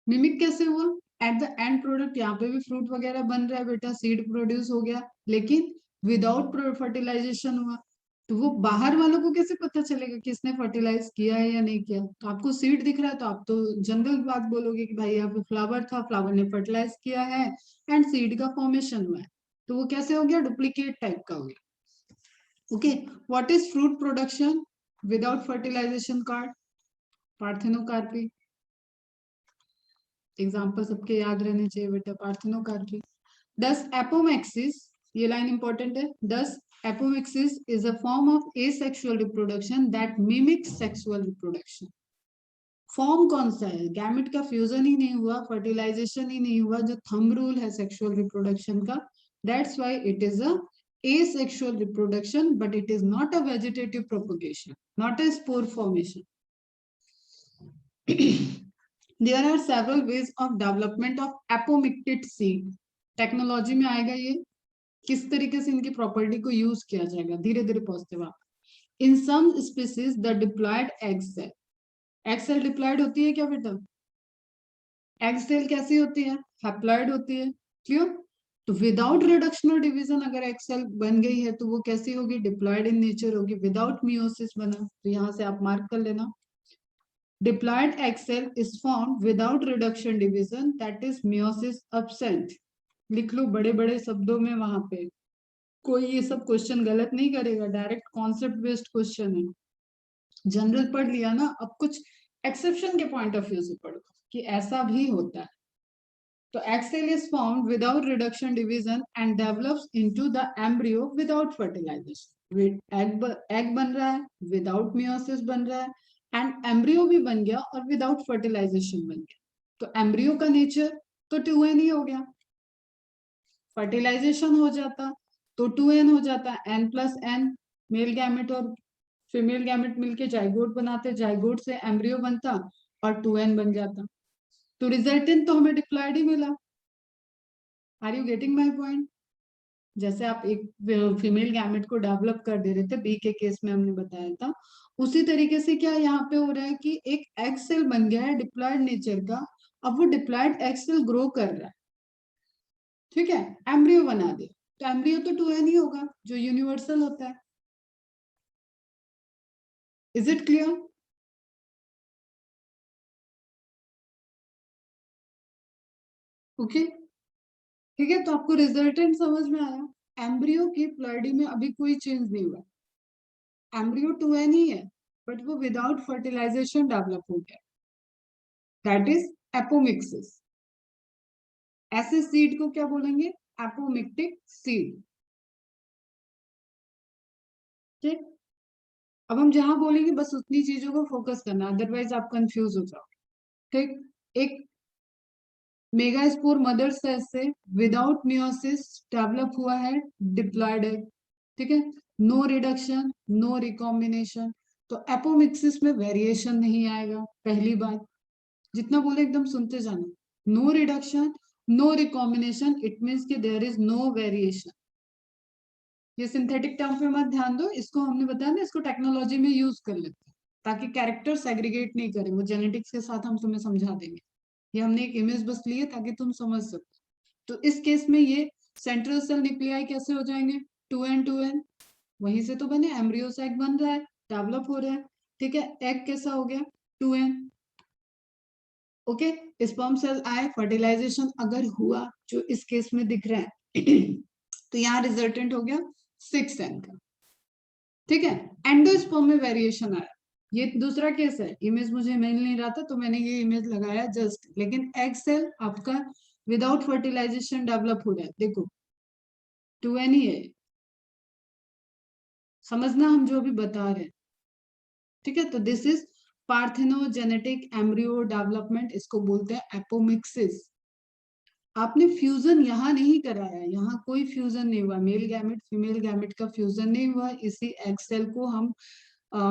मिमिक कैसे हुआ? एट द एंड प्रोडक्ट, यहाँ पे भी फ्रूट वगैरह बन रहा है बेटा, सीड प्रोड्यूस हो गया, लेकिन विदाउट फर्टिलाइजेशन हुआ। तो वो बाहर वालों को कैसे पता चलेगा कि इसने फर्टिलाइज किया है या नहीं किया? तो आपको सीड दिख रहा है तो आप तो जनरल बात बोलोगे कि भाई यहाँ पे फ्लावर था, फ्लावर ने फर्टिलाइज किया है एंड सीड का फॉर्मेशन हुआ है। तो वो कैसे हो गया? डुप्लीकेट टाइप का हो गया। Okay, what is fruit production without fertilization? Card parthenocarpy. Example सबके याद रहने चाहिए बेटा, पार्थेनोकार्पी। दस एपोमैक्सिस, ये लाइन इंपॉर्टेंट है, thus apomixis is a form of asexual reproduction that mimics sexual reproduction. Form कौन सा है? गैमेट का फ्यूजन ही नहीं हुआ, फर्टिलाइजेशन ही नहीं हुआ, जो थंब रूल है सेक्सुअल रिप्रोडक्शन का, that's why it is a asexual reproduction, but it is not a vegetative propagation, not a spore formation. There are several ways of development of apomicted seed. Technology में आएगा ये, किस तरीके से इनकी प्रॉपर्टी को यूज किया जाएगा, धीरे धीरे पहुंचते हुए। In some species the diploid egg cell, egg cell diploid होती है क्या बेटा? एग सेल कैसी होती है? हैप्लॉयड होती है, क्लियर? तो विदाउट रिडक्शन और डिवीजन अगर एग सेल बन गई है तो वो कैसी होगी? डिप्लॉयड इन नेचर होगी, विदाउट मियोसिस बना, तो यहाँ से आप मार्क कर लेना। Diploid egg cell is formed without reduction division, that is meiosis absent. लिख लो बड़े बड़े शब्दों में, वहां पे कोई ये सब क्वेश्चन गलत नहीं करेगा, डायरेक्ट कॉन्सेप्ट बेस्ड क्वेश्चन है। जनरल पढ़ लिया ना, अब कुछ एक्सेप्शन के पॉइंट ऑफ व्यू से पढ़ो कि ऐसा भी होता है। तो egg cell is formed without reduction division and develops into the embryo without fertilization. Egg बन रहा है, विदाउट मियोसिस बन रहा है, एंड एम्ब्रियो भी बन गया और विदाउट फर्टिलाइजेशन बन गया। तो एम्ब्रियो का नेचर तो 2n ही हो गया, फर्टिलाइजेशन हो जाता तो 2n हो जाता, n+n, मेल गैमेट और फीमेल गैमेट मिलके जाइगोट बनाते, जाइगोट से एम्ब्रियो बनता और 2n बन जाता। तो रिजल्टेंट तो हमें डिप्लॉयड ही मिला। Are you getting my point? जैसे आप एक फीमेल गैमेट को डेवलप कर दे रहे थे, बी के केस में हमने बताया था, उसी तरीके से क्या यहाँ पे हो रहा है कि एक एग सेल बन गया है डिप्लॉयड नेचर का, अब वो डिप्लॉयड एग सेल ग्रो कर रहा है, ठीक है, एम्ब्रियो बना दे, तो एम्ब्रियो तो 2n ही होगा जो यूनिवर्सल होता है। Is it clear? ओके, ठीक है, तो आपको रिजल्टेंट समझ में आया। एम्ब्रियो की प्लॉइडी में अभी कोई चेंज नहीं हुआ, एम्ब्रियो 2n ही है, बट वो विदाउट फर्टिलाइजेशन डेवलप हो गया, दैट इज एपोमिक्सिस। ऐसे सीड को क्या बोलेंगे? Apomictic seed. ठीक, अब हम जहां बोलेंगे बस उतनी चीजों को फोकस करना, अदरवाइज आप कंफ्यूज हो जाओ। ठीक, एक मेगास्पोर मदर सेल से विदाउट मियोसिस डेवलप हुआ है डिप्लॉयड एग। ठीक है, नो रिडक्शन, नो रिकॉम्बिनेशन, तो एपोमिक्सिस में वेरिएशन नहीं आएगा। पहली बात, जितना बोले एकदम सुनते जाना। No reduction, no recombination, it means कि देयर इज नो वेरिएशन। ये सिंथेटिक टर्म पे मत ध्यान दो, इसको हमने बताया ना, इसको टेक्नोलॉजी में यूज कर लेते हैं ताकि कैरेक्टर सेग्रीगेट नहीं करें, वो जेनेटिक्स के साथ हम तुम्हें समझा देंगे। ये हमने एक इमेज बस ली है ताकि तुम समझ सको। तो इस केस में ये सेंट्रल सेल न्यूक्लियाई कैसे हो जाएंगे? 2n वहीं से तो बने, एम्ब्रियो से एग बन रहा है, डेवलप हो रहा है। ठीक है, एग कैसा हो गया? 2n। ओके, स्पर्म सेल आए, फर्टिलाइजेशन अगर हुआ जो इस केस में दिख रहा है तो यहाँ रिजल्टेंट हो गया 6n का। ठीक है, एंडोस्पर्म में वेरिएशन आया, ये दूसरा केस है। इमेज मुझे मिल नहीं रहा था तो मैंने ये इमेज लगाया जस्ट, लेकिन एग सेल आपका विदाउट फर्टिलाइजेशन डेवलप हो रहा है, देखो 2n ही है, समझना हम जो भी बता रहे हैं। ठीक है, तो this is parthenogenetic embryo development, इसको बोलते हैं एपोमिक्सिस। आपने फ्यूजन यहाँ नहीं कराया, यहाँ कोई फ्यूजन नहीं हुआ, मेल गैमेट फीमेल गैमेट का फ्यूजन नहीं हुआ। इसी एग सेल को हम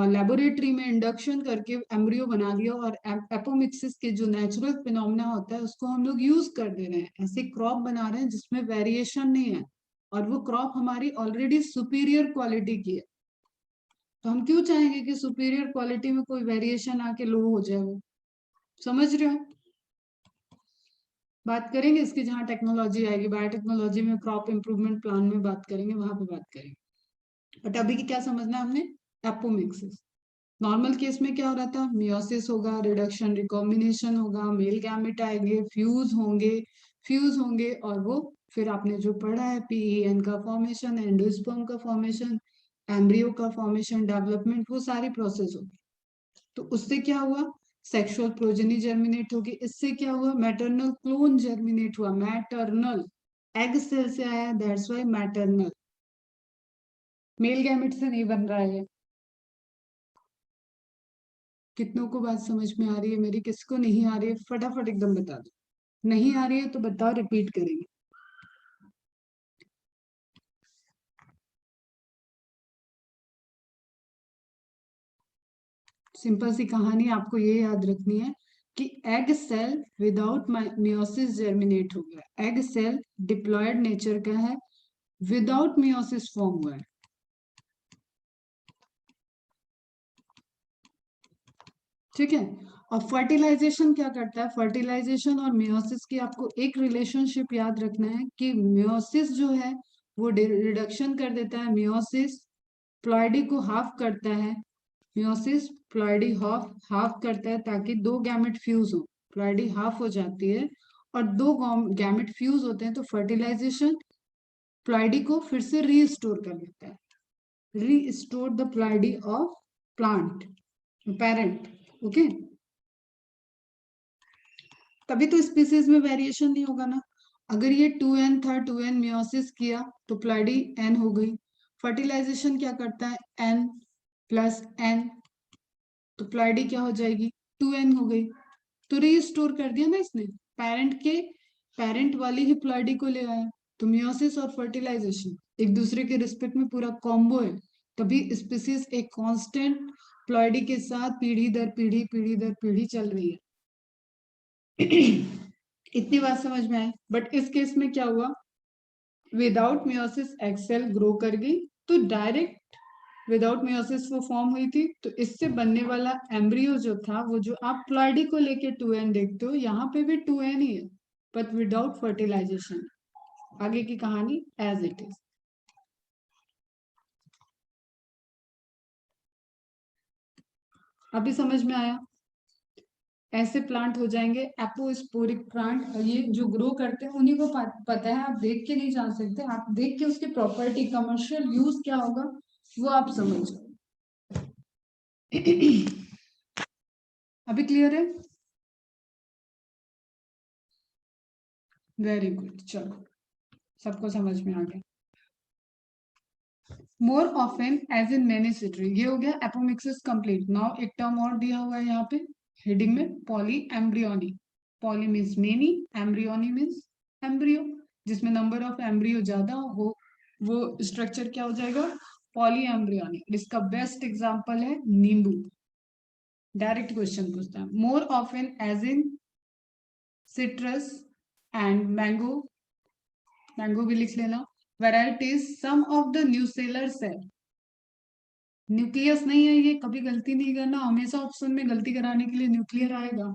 लेबोरेटरी में इंडक्शन करके एम्ब्रियो बना दिया, और एपोमिक्सिस के जो नेचुरल फिनोमेना होता है उसको हम लोग यूज कर दे रहे हैं, ऐसे क्रॉप बना रहे हैं जिसमें वेरिएशन नहीं है, और वो क्रॉप हमारी ऑलरेडी सुपीरियर क्वालिटी की है। तो हम क्यों चाहेंगे कि सुपीरियर क्वालिटी में कोई वेरिएशन आके लो हो जाए? वो समझ रहे हो? बात करेंगे इसकी जहाँ टेक्नोलॉजी आएगी, बायोटेक्नोलॉजी में क्रॉप इंप्रूवमेंट प्लान में बात करेंगे, वहां पे बात करेंगे। बट अभी की क्या समझना है हमने? एपोमिक्सिस। नॉर्मल केस में क्या हो रहा था? मियोसिस होगा, रिडक्शन रिकॉम्बिनेशन होगा, मेल गैमेट आएंगे, फ्यूज होंगे, और वो फिर आपने जो पढ़ा है पीईएन का फॉर्मेशन, एंडोस्पर्म का फॉर्मेशन, एम्ब्रियो का फॉर्मेशन, डेवलपमेंट, वो सारी प्रोसेस होगी। तो उससे क्या हुआ? सेक्सुअल प्रोजेनी जर्मिनेट होगी। इससे क्या हुआ? मैटरनल क्लोन जर्मिनेट हुआ। मैटरनल एग सेल से आया, that's why maternal, male gamete से नहीं बन रहा है। कितनों को बात समझ में आ रही है मेरी? किसको नहीं आ रही है फटाफट एकदम बता दो। नहीं आ रही है तो बताओ, रिपीट करेंगे। सिंपल सी कहानी आपको ये याद रखनी है कि egg cell without meiosis germinate हो गया। एग सेल डिप्लॉयड नेचर का है, विदाउट मियोसिस फॉर्म हुआ है। ठीक है, और फर्टिलाइजेशन क्या करता है? फर्टिलाइजेशन और मियोसिस की आपको एक रिलेशनशिप याद रखना है कि मियोसिस जो है वो रिडक्शन कर देता है, मियोसिस प्लॉइडी को हाफ करता है, मियोसिस प्लॉइडी हाफ हाफ करता है ताकि दो गैमेट फ्यूज हो, प्लॉइडी हाफ हो जाती है और दो गैमेट फ्यूज होते हैं, तो फर्टिलाइजेशन प्लॉइडी को फिर से रीस्टोर कर देता है, restore the ploidy of plant parent. Okay, तभी तो स्पीसीज में वेरिएशन नहीं होगा ना। अगर ये 2n था, 2n मियोसिस किया तो प्लॉइडी n हो गई। फर्टिलाइजेशन क्या करता है? n प्लस n, तो प्लॉइडी क्या हो जाएगी? 2n हो गई। तो रीस्टोर कर दिया ना इसने, पेरेंट वाली ही प्लॉइडी को ले आया। तो मियोसिस और फर्टिलाइजेशन एक दूसरे के रिस्पेक्ट में पूरा कॉम्बो है, तभी स्पीसीज एक कांस्टेंट प्लॉइडी के साथ पीढ़ी दर पीढ़ी चल रही है। इतनी बात समझ में आए? बट इस केस में क्या हुआ? Without meiosis egg cell grow कर गई, तो डायरेक्ट विदाउट मियोसिस वो फॉर्म हुई थी, तो इससे बनने वाला एम्ब्रियो जो था, वो जो आप प्लॉइडी को लेके 2n देखते हो, यहाँ पे भी 2n ही है, बट विदाउट फर्टिलाइजेशन। आगे की कहानी एज इट इज। अभी समझ में आया? ऐसे प्लांट हो जाएंगे एपोस्पोरिक प्लांट, और ये जो ग्रो करते हैं उन्हीं को पता है, आप देख के नहीं जान सकते, आप देख के उसकी प्रॉपर्टी, कमर्शियल यूज क्या होगा वो आप समझ जाओ। अभी क्लियर है? वेरी गुड, चलो सबको समझ में आ गया। More often as in many citrus, ये हो गया एपोमिक्सिस कंप्लीट। नाउ एक टर्म और दिया हुआ है यहाँ पे हेडिंग में, polyembryony. Poly means many, embryony means embryo, जिसमें नंबर ऑफ एम्ब्रियो ज्यादा हो वो स्ट्रक्चर क्या हो जाएगा, पॉली एम्ब्रियोनी। इसका बेस्ट एग्जांपल है नींबू। डायरेक्ट क्वेश्चन पूछता है, more often as in citrus and mango, mango भी लिख लेना। Varieties some of the nucellar cell, nucleus नहीं है ये, कभी गलती नहीं करना, हमेशा ऑप्शन में गलती कराने के लिए न्यूक्लियर आएगा।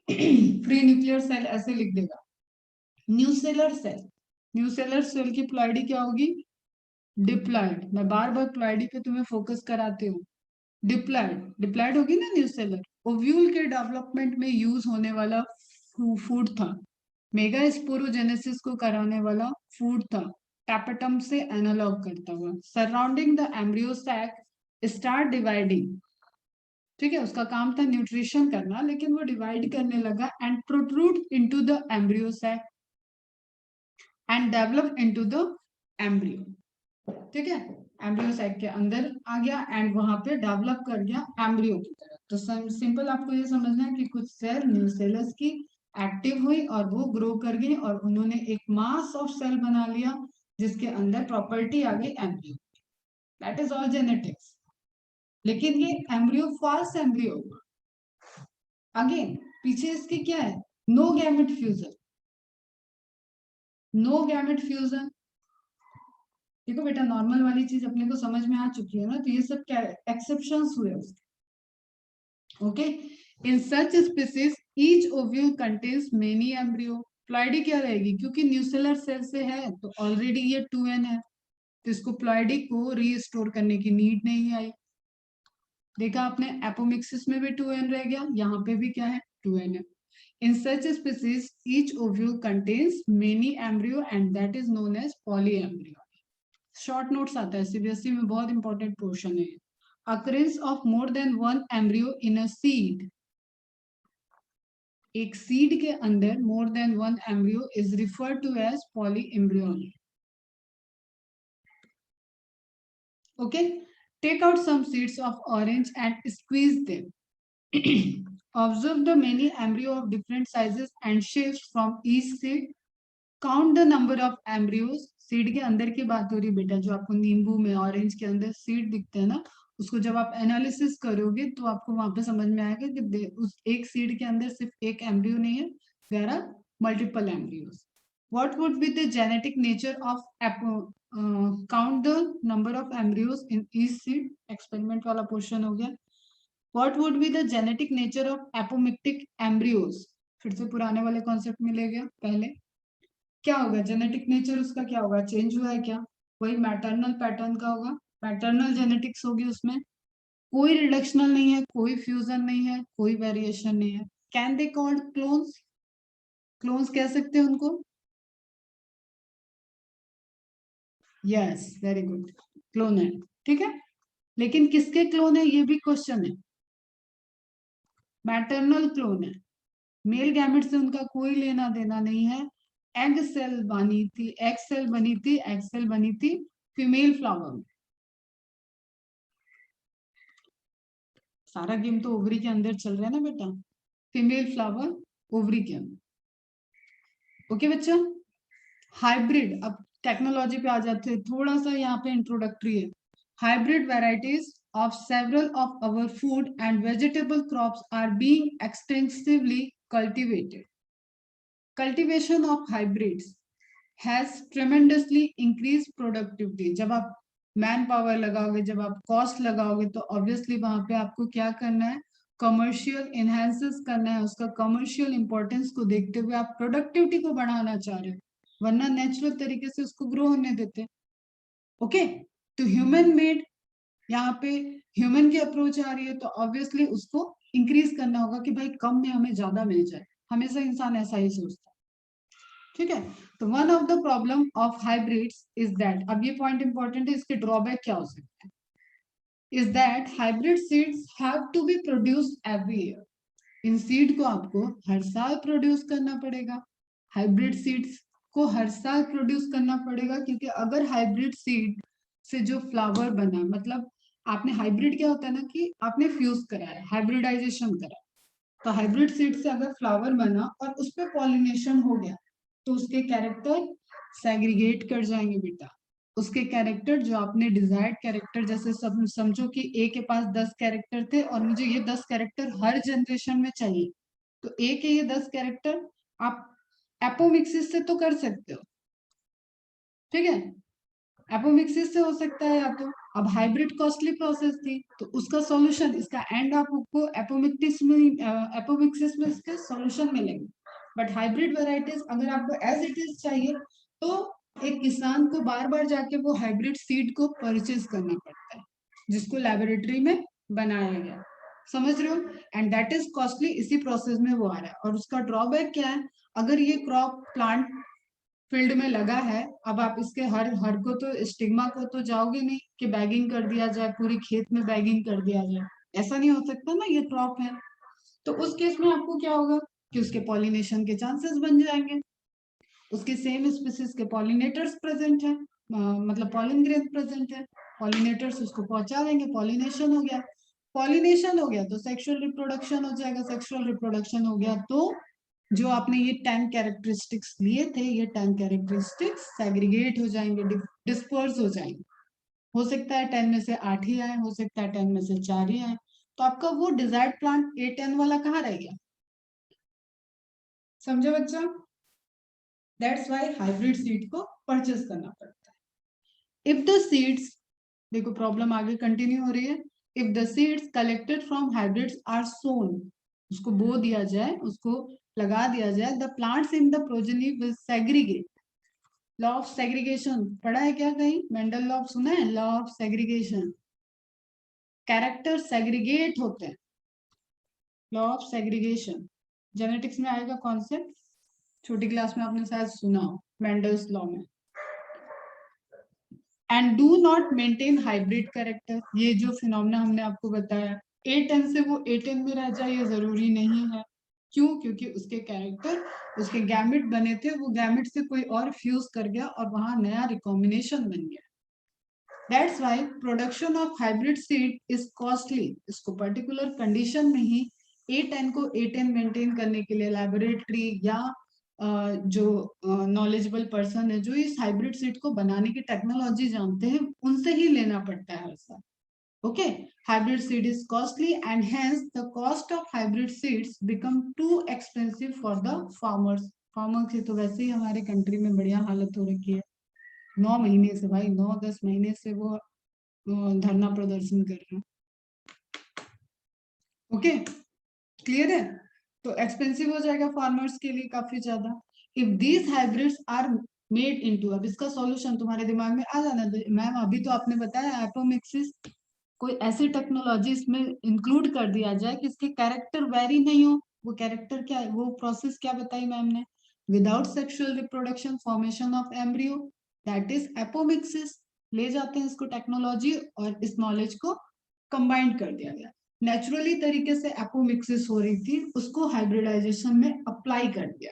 फ्री न्यूक्लियर सेल ऐसे लिख देगा। न्यूसेलर सेल, न्यूसेलर सेल की प्लॉइडी क्या होगी, डिप्लॉइड। मैं बार बार प्लॉइडी पे तुम्हें फोकस कराती हूँ। डिप्लॉइड, डिप्लॉइड होगी ना न्यूसेलर। ओव्यूल के डेवलपमेंट में यूज होने वाला फूड था, मेगा स्पोरोजेनेसिस को कराने वाला फूड था, टैपेटम से एनालॉग करता हुआ। Surrounding the embryo sac start dividing, ठीक है, उसका काम था न्यूट्रिशन करना, लेकिन वो डिवाइड करने लगा and protrude into the embryo sac and develop into the embryo, ठीक है, एम्ब्रियो सैक के अंदर आ गया एंड वहां पे डेवलप कर गया एम्ब्रियो की तरफ। तो सिंपल आपको ये समझना है कि कुछ सेल न्यूसेलस की एक्टिव हुई और वो ग्रो कर गई और उन्होंने एक मास ऑफ सेल बना लिया जिसके अंदर प्रॉपर्टी आ गई embryo. That is all genetics. लेकिन ये एम्ब्रियो फॉल्स एम्ब्रियो, अगेन पीछे इसके क्या है, no gamete fusion, no gamete fusion. देखो बेटा नॉर्मल वाली चीज अपने को समझ में आ चुकी है ना, तो ये सब क्या है, एक्सेप्शंस हुए उसके। Okay, in such species each ovule contains many embryo. Ploidy क्या रहेगी, क्योंकि न्यूसेलर सेल से है तो ऑलरेडी ये 2n है, तो इसको प्लॉइडी को रीस्टोर करने की नीड नहीं आई। देखा आपने एपोमिक्सिस में भी 2n रह गया, यहाँ पे भी क्या है 2n है। In such species, each ovule contains many embryo and that is known as polyembryo. Short notes आता है सीबीएसई में, बहुत इंपॉर्टेंट पोर्शन है। Occurrence of more than one embryo in a seed. एक सीड के अंदर more than one embryo is referred to as polyembryony. Okay, take out some seeds of orange and squeeze them. Observe the many embryo of different sizes and shapes from each seed. Count the number of embryos. Seed के अंदर की बात हो रही है बेटा, जो आपको नींबू में ऑरेंज के अंदर सीड दिखते हैं ना, उसको जब आप एनालिसिस करोगे तो आपको वहां पे समझ में आएगा कि उस एक सीड के अंदर सिर्फ एक एम्ब्रियो नहीं है, there are multiple embryos. What would be the genetic nature of count the number of embryos in each seed, experiment वाला पोर्शन हो गया। What would be the genetic nature of apomictic embryos, फिर से पुराने वाले कॉन्सेप्ट में ले गया। पहले क्या होगा, जेनेटिक नेचर उसका क्या होगा, चेंज हुआ है क्या, वही मैटरनल पैटर्न का होगा, पैटर्नल जेनेटिक्स होगी, उसमें कोई रिडक्शनल नहीं है, कोई फ्यूजन नहीं है, कोई वेरिएशन नहीं है। Can they called clones, clones कह सकते हैं उनको, यस वेरी गुड, क्लोन है, ठीक है। लेकिन किसके क्लोन है ये भी क्वेश्चन है, मैटरनल क्लोन है, मेल गैमेट से उनका कोई लेना देना नहीं है। एग सेल बनी थी, एग सेल बनी थी, एग सेल बनी थी फीमेल फ्लावर में। सारा गेम तो ओवरी के अंदर चल रहा है ना बेटा, फीमेल फ्लावर ओवरी के अंदर। ओके बच्चा, हाइब्रिड, अब टेक्नोलॉजी पे आ जाते हैं, थोड़ा सा यहाँ पे इंट्रोडक्टरी है। Hybrid varieties of several of our food and vegetable crops are being extensively cultivated. Cultivation of hybrids has tremendously increased productivity. जब आप मैन पावर लगाओगे, जब आप कॉस्ट लगाओगे, तो ऑब्वियसली वहां पे आपको क्या करना है, कमर्शियल इनहेंसेस करना है, उसका कमर्शियल इंपॉर्टेंस को देखते हुए आप प्रोडक्टिविटी को बढ़ाना चाह रहे हो, वरना नेचुरल तरीके से उसको ग्रो होने देते। ओके, तो ह्यूमन मेड, यहाँ पे ह्यूमन की अप्रोच आ रही है, तो ऑब्वियसली उसको इंक्रीज करना होगा कि भाई कम में हमें ज्यादा मिल जाए, हमेशा इंसान ऐसा ही सोचता है, ठीक है। तो one of the problem of hybrids is that, अब ये पॉइंट इंपॉर्टेंट है, इसके ड्रॉबैक क्या हो सकते हैं। is that hybrid seeds have to be produced every year. In seed को आपको हर साल प्रोड्यूस करना पड़ेगा. हाइब्रिड सीड्स को हर साल प्रोड्यूस करना पड़ेगा, क्योंकि अगर हाइब्रिड सीड से जो फ्लावर बना, मतलब आपने हाइब्रिड क्या होता है ना कि आपने फ्यूज कराया, हाइब्रिडाइजेशन करा, तो हाइब्रिड सीड से अगर फ्लावर बना और उस पर पॉलिनेशन हो गया तो उसके कैरेक्टर सेग्रीगेट कर जाएंगे बेटा. उसके कैरेक्टर जो आपने डिजायर्ड कैरेक्टर, जैसे सब समझो कि ए के पास 10 कैरेक्टर थे और मुझे ये 10 कैरेक्टर हर जनरेशन में चाहिए, तो ए के ये 10 कैरेक्टर आप एपोमिक्सिस से तो कर सकते हो, ठीक है, एपोमिक्सिस से हो सकता है या तो. अब हाइब्रिड कॉस्टली प्रोसेस थी तो उसका सॉल्यूशन, इसका एंड आपको एपोमिक्सिस में इसके सॉल्यूशन मिलेंगे. बट हाइब्रिड वेराइटीज अगर आपको एज इट इज चाहिए तो एक किसान को बार बार जाके वो हाइब्रिड सीड को परचेज करना पड़ता है, जिसको लेबोरेटरी में बनाया गया. समझ रहे हो? एंड दैट इज कॉस्टली, इसी प्रोसेस में वो आ रहा है. और उसका ड्रॉबैक क्या है, अगर ये क्रॉप प्लांट फील्ड में लगा है, अब आप इसके हर हर को तो स्टिग्मा को तो जाओगे नहीं कि बैगिंग कर दिया जाए, पूरी खेत में बैगिंग कर दिया जाए, ऐसा नहीं हो सकता ना, ये क्रॉप है. तो उस केस में आपको क्या होगा कि उसके पॉलिनेशन के चांसेस बन जाएंगे. उसके सेम स्पीसीज के पॉलिनेटर्स प्रेजेंट है, मतलब पॉलिन ग्रेन प्रेजेंट है, पॉलिनेटर्स उसको पहुंचा देंगे, पॉलिनेशन हो गया. पॉलिनेशन हो गया तो सेक्सुअल रिप्रोडक्शन हो जाएगा, सेक्सुअल रिप्रोडक्शन हो गया तो जो आपने ये 10 कैरेक्टरिस्टिक्स लिए थे, ये 10 कैरेक्टरिस्टिक्स सेग्रीगेट हो जाएंगे, डिस्पर्स हो जाएंगे. हो सकता है 10 में से 8 ही आए, हो सकता है 10 में से 4 ही आए, तो आपका वो डिजायर्ड प्लांट A10 वाला कहाँ रह गया? समझो बच्चा? दैट्स वाई हाइब्रिड सीड को परचेस करना पड़ता है. इफ द सीड्स, देखो प्रॉब्लम आगे कंटिन्यू हो रही है. If the seeds collected from hybrids are sown, उसको बो दिया जाए, उसको लगा दिया जाए, the plants in the progeny will segregate. Law of segregation पढ़ा है क्या कहीं? मेंडल लॉ सुना है? Law of segregation, character segregate होते हैं. लॉ ऑफ सेग्रीगेशन जेनेटिक्स में आएगा कॉन्सेप्ट, छोटी क्लास में आपने शायद सुना हो, मेंडल्स लॉ में. And do not maintain hybrid character, ये जो फिनोमेना हमने आपको बताया, A10 से वो A10 में रह जाए ये जरूरी नहीं है. क्यों? क्योंकि उसके कैरेक्टर, उसके गैमेट बने थे, वो गैमेट से कोई और फ्यूज कर गया और वहां नया रिकॉम्बिनेशन बन गया. That's why production of hybrid seed is costly. इसको पर्टिकुलर कंडीशन में ही A10 को A10 मेंटेन करने के लिए लेबोरेटरी या जो नॉलेजेबल पर्सन है जो इस हाइब्रिड सीड को बनाने की टेक्नोलॉजी जानते हैं, उनसे ही लेना पड़ता है हर साल. Okay, hybrid seed is costly and hence the cost of hybrid seeds become too expensive for the farmers. Farmer की तो वैसे ही हमारे कंट्री में बढ़िया हालत हो रखी है. 9 महीने से भाई, 9-10 महीने से वो धरना प्रदर्शन कर रहे हैं. ओके, क्लियर है? तो एक्सपेंसिव हो जाएगा फार्मर्स के लिए काफी ज्यादा. If these hybrids are made into, अब इसका सॉल्यूशन तुम्हारे दिमाग में आ जाना. मैम अभी तो आपने बताया एपोमिक्सिस, कोई ऐसी टेक्नोलॉजी इसमें इंक्लूड कर दिया जाए कि इसके कैरेक्टर वेरी नहीं हो. वो कैरेक्टर क्या है, वो प्रोसेस क्या बताई मैम ने? Without sexual reproduction formation of embryo, that is apomixis. ले जाते हैं इसको टेक्नोलॉजी और इस नॉलेज को कंबाइंड कर दिया गया. नेचुरली तरीके से एपोमिक्सिस हो रही थी, उसको हाइब्रिडाइजेशन में अप्लाई कर दिया.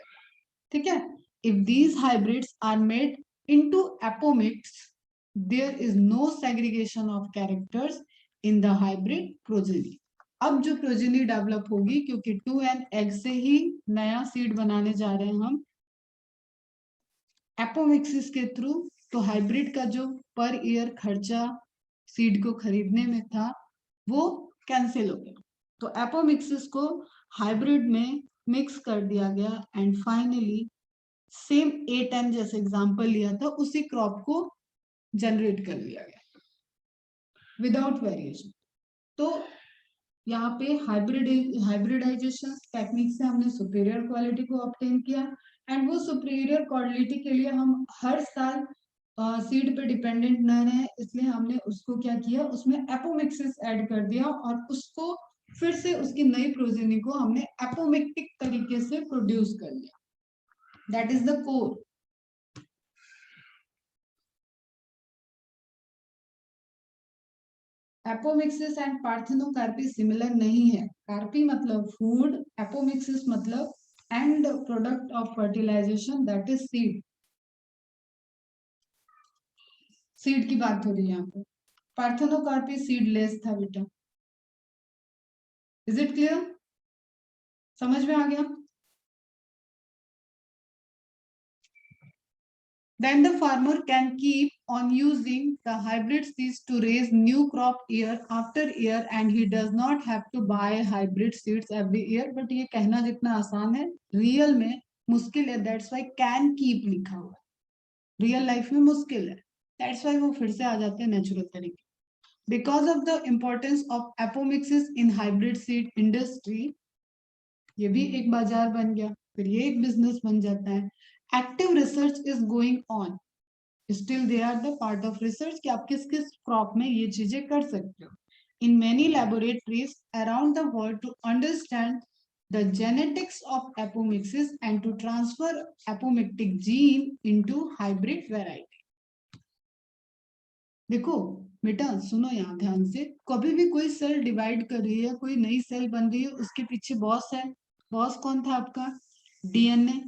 ठीक है? If these hybrids are made into apomicts, there is no segregation of characters in the hybrid progeny. अब जो प्रोजेनी डेवलप होगी, क्योंकि 2n एग से ही नया सीड बनाने जा रहे हैं हम एपोमिक्सिस के थ्रू, तो हाइब्रिड का जो पर ईयर खर्चा सीड को खरीदने में था वो कैंसिल हो गया. तो एपोमिक्सिस को हाइब्रिड में मिक्स कर दिया गया एंड फाइनली सेम A10 जैसे एग्जांपल लिया था उसी क्रॉप को जनरेट कर लिया गया विदाउट वेरिएशन. तो यहाँ पे हाइब्रिडाइजेशन टेक्निक से हमने सुपीरियर क्वालिटी को ऑब्टेन किया. एंड वो सुपीरियर क्वालिटी के लिए हम हर साल सीड पे डिपेंडेंट न रहे, इसलिए हमने उसको क्या किया, उसमें एपोमिक्सिस ऐड कर दिया और उसको फिर से उसकी नई प्रोजेनी को हमने एपोमिक्टिक तरीके से प्रोड्यूस कर लिया. That is the core. Apomixis and parthenocarpy similar नहीं है. कार्पी मतलब फूड, एपोमिक्सिस मतलब and product of fertilization that is seed. Seed की बात हो रही है यहाँ पे. पार्थेनोकार्पी सीडलेस था बेटा. Is it clear? समझ में आ गया? Then the farmer can keep on using the hybrid seeds to raise new crop year after year and he does not have to buy hybrid seeds every year. But ये कहना जितना आसान है रियल में मुश्किल है. That's why can keep लिखा हुआ है. रियल लाइफ में मुश्किल है. That's why वो फिर से आ जाते हैं नेचुरल तरीके. Because of the importance of apomixis in hybrid seed industry, ये भी एक बाजार बन गया. फिर ये एक बिजनेस बन जाता है. Active research is going on. Still they are the part of research कि आप किस किस क्रॉप में ये चीजें कर सकते हो. In many laboratories around the world to understand the genetics of apomixis and to transfer apomictic gene into hybrid variety. देखो बेटा सुनो यहाँ ध्यान से. कभी भी कोई सेल डिवाइड कर रही है, कोई नई सेल बन रही है, उसके पीछे बॉस है. बॉस कौन था आपका? डीएनए.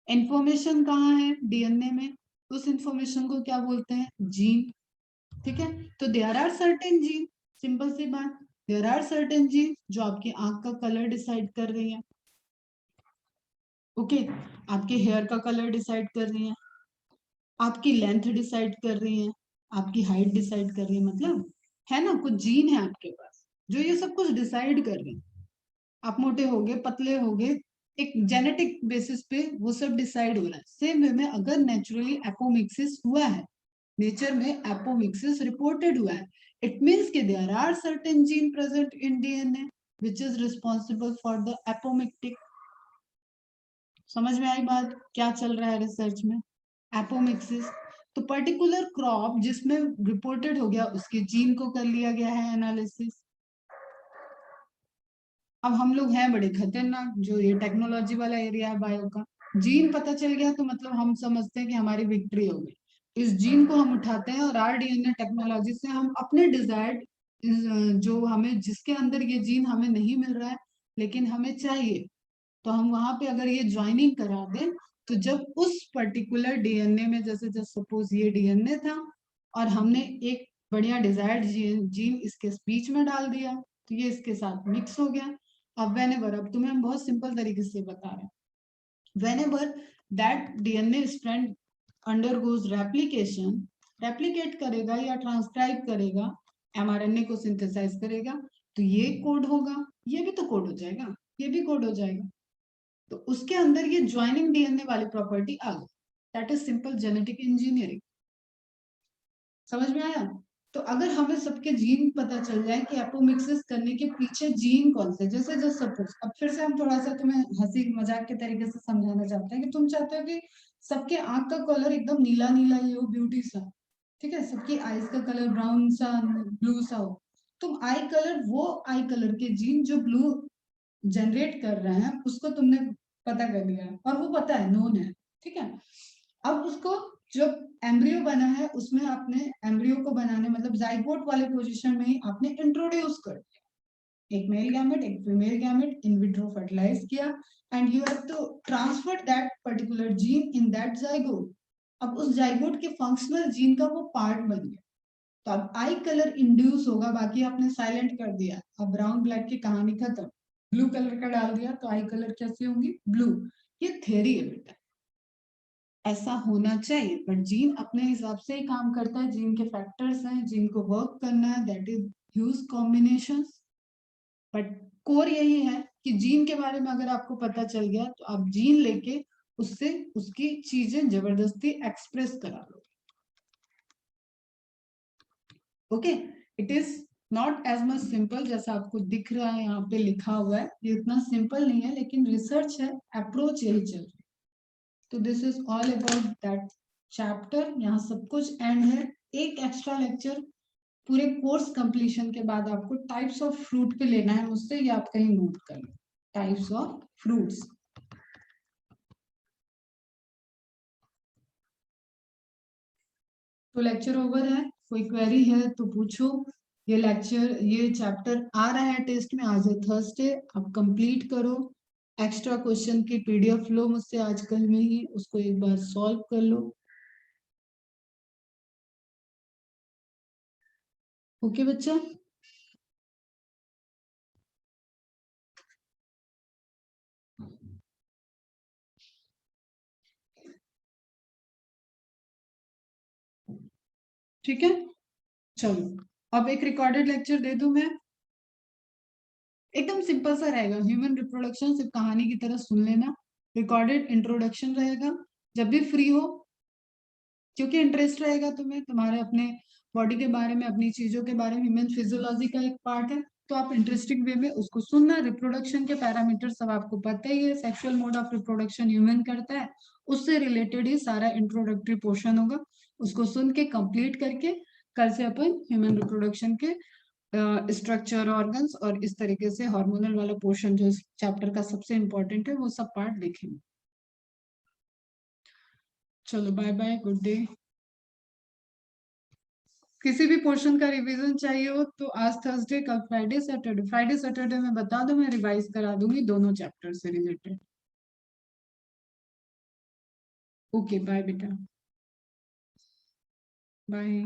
इंफॉर्मेशन कहाँ है? डीएनए में. उस इंफॉर्मेशन को क्या बोलते हैं? जीन. ठीक है. तो there are certain gene. Simple सी बात. देयर आर सर्टेन जीन जो आपकी आंख का कलर डिसाइड कर रही है. ओके. आपके हेयर का कलर डिसाइड कर रही है, आपकी लेंथ डिसाइड कर रही है, आपकी हाइट डिसाइड कर रही है. मतलब है ना, कुछ जीन है आपके पास जो ये सब कुछ डिसाइड कर रहे हैं. आप मोटे हो गए, पतले हो गए, एक जेनेटिक बेसिस पे वो सब डिसाइड हो रहा है. सेम वे में अगर नेचुरली एपोमिक्सिस हुआ है, नेचर में एपोमिक्सिस रिपोर्टेड हुआ है, इट मींस कि there are certain gene present in DNA which is responsible for the apomictic. समझ में आई बात? क्या चल रहा है रिसर्च में? एपोमिक्सिस. तो पर्टिकुलर क्रॉप जिसमें रिपोर्टेड हो गया उसके जीन को कर लिया गया है एनालिसिस. अब हम लोग हैं बड़े खतरनाक, जो ये टेक्नोलॉजी वाला एरिया है बायो का. जीन पता चल गया तो मतलब हम समझते हैं कि हमारी विक्ट्री हो गई. इस जीन को हम उठाते हैं और आरडीएनए टेक्नोलॉजी से हम अपने डिजायर्ड, जो हमें जिसके अंदर ये जीन हमें नहीं मिल रहा है लेकिन हमें चाहिए, तो हम वहां पे अगर ये ज्वाइनिंग करा दें तो जब उस पर्टिकुलर डीएनए में, जैसे जब सपोज ये डीएनए था और हमने एक बढ़िया डिजायर्ड जीन इसके बीच में डाल दिया तो ये इसके साथ मिक्स हो गया. अब वेनेवर, अब तुम्हें हम बहुत सिंपल तरीके से बता रहे हैं. Whenever that DNA strand undergoes replication, replicate करेगा या ट्रांसक्राइब करेगा, एमआरएनए को सिंथेसाइज करेगा, तो ये कोड होगा, ये भी तो कोड हो जाएगा, ये भी कोड हो जाएगा. तो उसके अंदर ये ज्वाइनिंग डीएनए वाली प्रॉपर्टी आ गई. That is simple genetic engineering. समझ में आया? तो अगर हमें सबके जीन पता चल जाए कि एपोमिक्सिस करने के पीछे जीन कौन से, जैसे जस्ट सपोज, अब फिर से हम थोड़ा सा तुम्हें हंसी मजाक के तरीके से समझाना चाहते हैं कि तुम चाहते हो कि सबके आंख का कलर एकदम नीला नीला ही हो, ब्यूटी सा. ठीक है. सबकी आईज का कलर ब्राउन सा, ब्लू सा हो. तुम आई कलर, वो आई कलर के जीन जो ब्लू जनरेट कर रहे हैं उसको तुमने पता कर लिया है और वो पता है, नोन है. ठीक है. अब उसको जो एम्ब्रियो बना है उसमें आपने एम्ब्रियो को बनाने, मतलब जाइगोट वाले पोजीशन में ही आपने इंट्रोड्यूस कर दिया एक मेल गैमेट, एक female gamete, in vitro fertilize किया and you have to transfer that particular gene in that zygote. अब उस जाइगोट के फंक्शनल जीन का वो पार्ट बन गया. तो अब आई कलर इंड्यूस होगा, बाकी आपने साइलेंट कर दिया. अब ब्राउन ब्लैक की कहानी खत्म. ब्लू कलर का डाल दिया तो आई कलर कैसे होंगी? ब्लू. ये थ्योरी है बेटा, ऐसा होना चाहिए. बट जीन अपने हिसाब से ही काम करता है. जीन के फैक्टर्स हैं, जीन को वर्क करना है, that is huge combination. But core यही है कि जीन के बारे में अगर आपको पता चल गया तो आप जीन लेके उससे उसकी चीजें जबरदस्ती एक्सप्रेस करा लो. Okay. It is not as much simple जैसा आपको दिख रहा है यहाँ पे लिखा हुआ है. ये इतना सिंपल नहीं है लेकिन रिसर्च है, अप्रोच यही चल रही है. तो this is all about that chapter. यहाँ सब कुछ एंड है. एक एक्स्ट्रा लेक्चर पूरे कोर्स कंप्लीशन के बाद आपको टाइप्स ऑफ फ्रूट पे लेना है मुझसे, ये आप कहीं नोट कर लो. Types of fruits. तो लेक्चर ओवर है. कोई क्वेरी है तो पूछो. ये लेक्चर, ये चैप्टर आ रहा है टेस्ट में, आज है थर्सडे, आप कंप्लीट करो। एक्स्ट्रा क्वेश्चन की पीडीएफ लो मुझसे आजकल में ही, उसको एक बार सॉल्व कर लो। ओके बच्चा, ठीक है। चलो अब एक रिकॉर्डेड लेक्चर दे दूं मैं, एकदम सिंपल सा रहेगा, ह्यूमन रिप्रोडक्शन, सिर्फ कहानी की तरह सुन लेना। रिकॉर्डेड इंट्रोडक्शन रहेगा, जब भी फ्री हो, क्योंकि इंटरेस्ट रहेगा तुम्हें तुम्हारे अपने बॉडी के बारे में, अपनी चीजों के बारे में, ह्यूमन फिजियोलॉजी का एक पार्ट है, तो आप इंटरेस्टिंग वे में उसको सुनना। रिप्रोडक्शन के पैरामीटर सब आपको पता ही है, sexual mode of reproduction human करता है, उससे रिलेटेड ही सारा इंट्रोडक्टरी पोर्शन होगा, उसको सुन के कंप्लीट करके कल से अपन ह्यूमन रिप्रोडक्शन के स्ट्रक्चर, ऑर्गन्स और इस तरीके से हार्मोनल वाला पोर्शन जो चैप्टर का सबसे इंपॉर्टेंट है वो सब पार्ट देखेंगे। चलो बाय बाय, गुड डे। किसी भी पोर्शन का रिवीजन चाहिए हो तो आज थर्सडे, कल फ्राइडे सैटरडे, फ्राइडे सैटरडे में बता दो, मैं रिवाइज करा दूंगी दोनों चैप्टर से रिलेटेड। ओके बाय बेटा, बाय।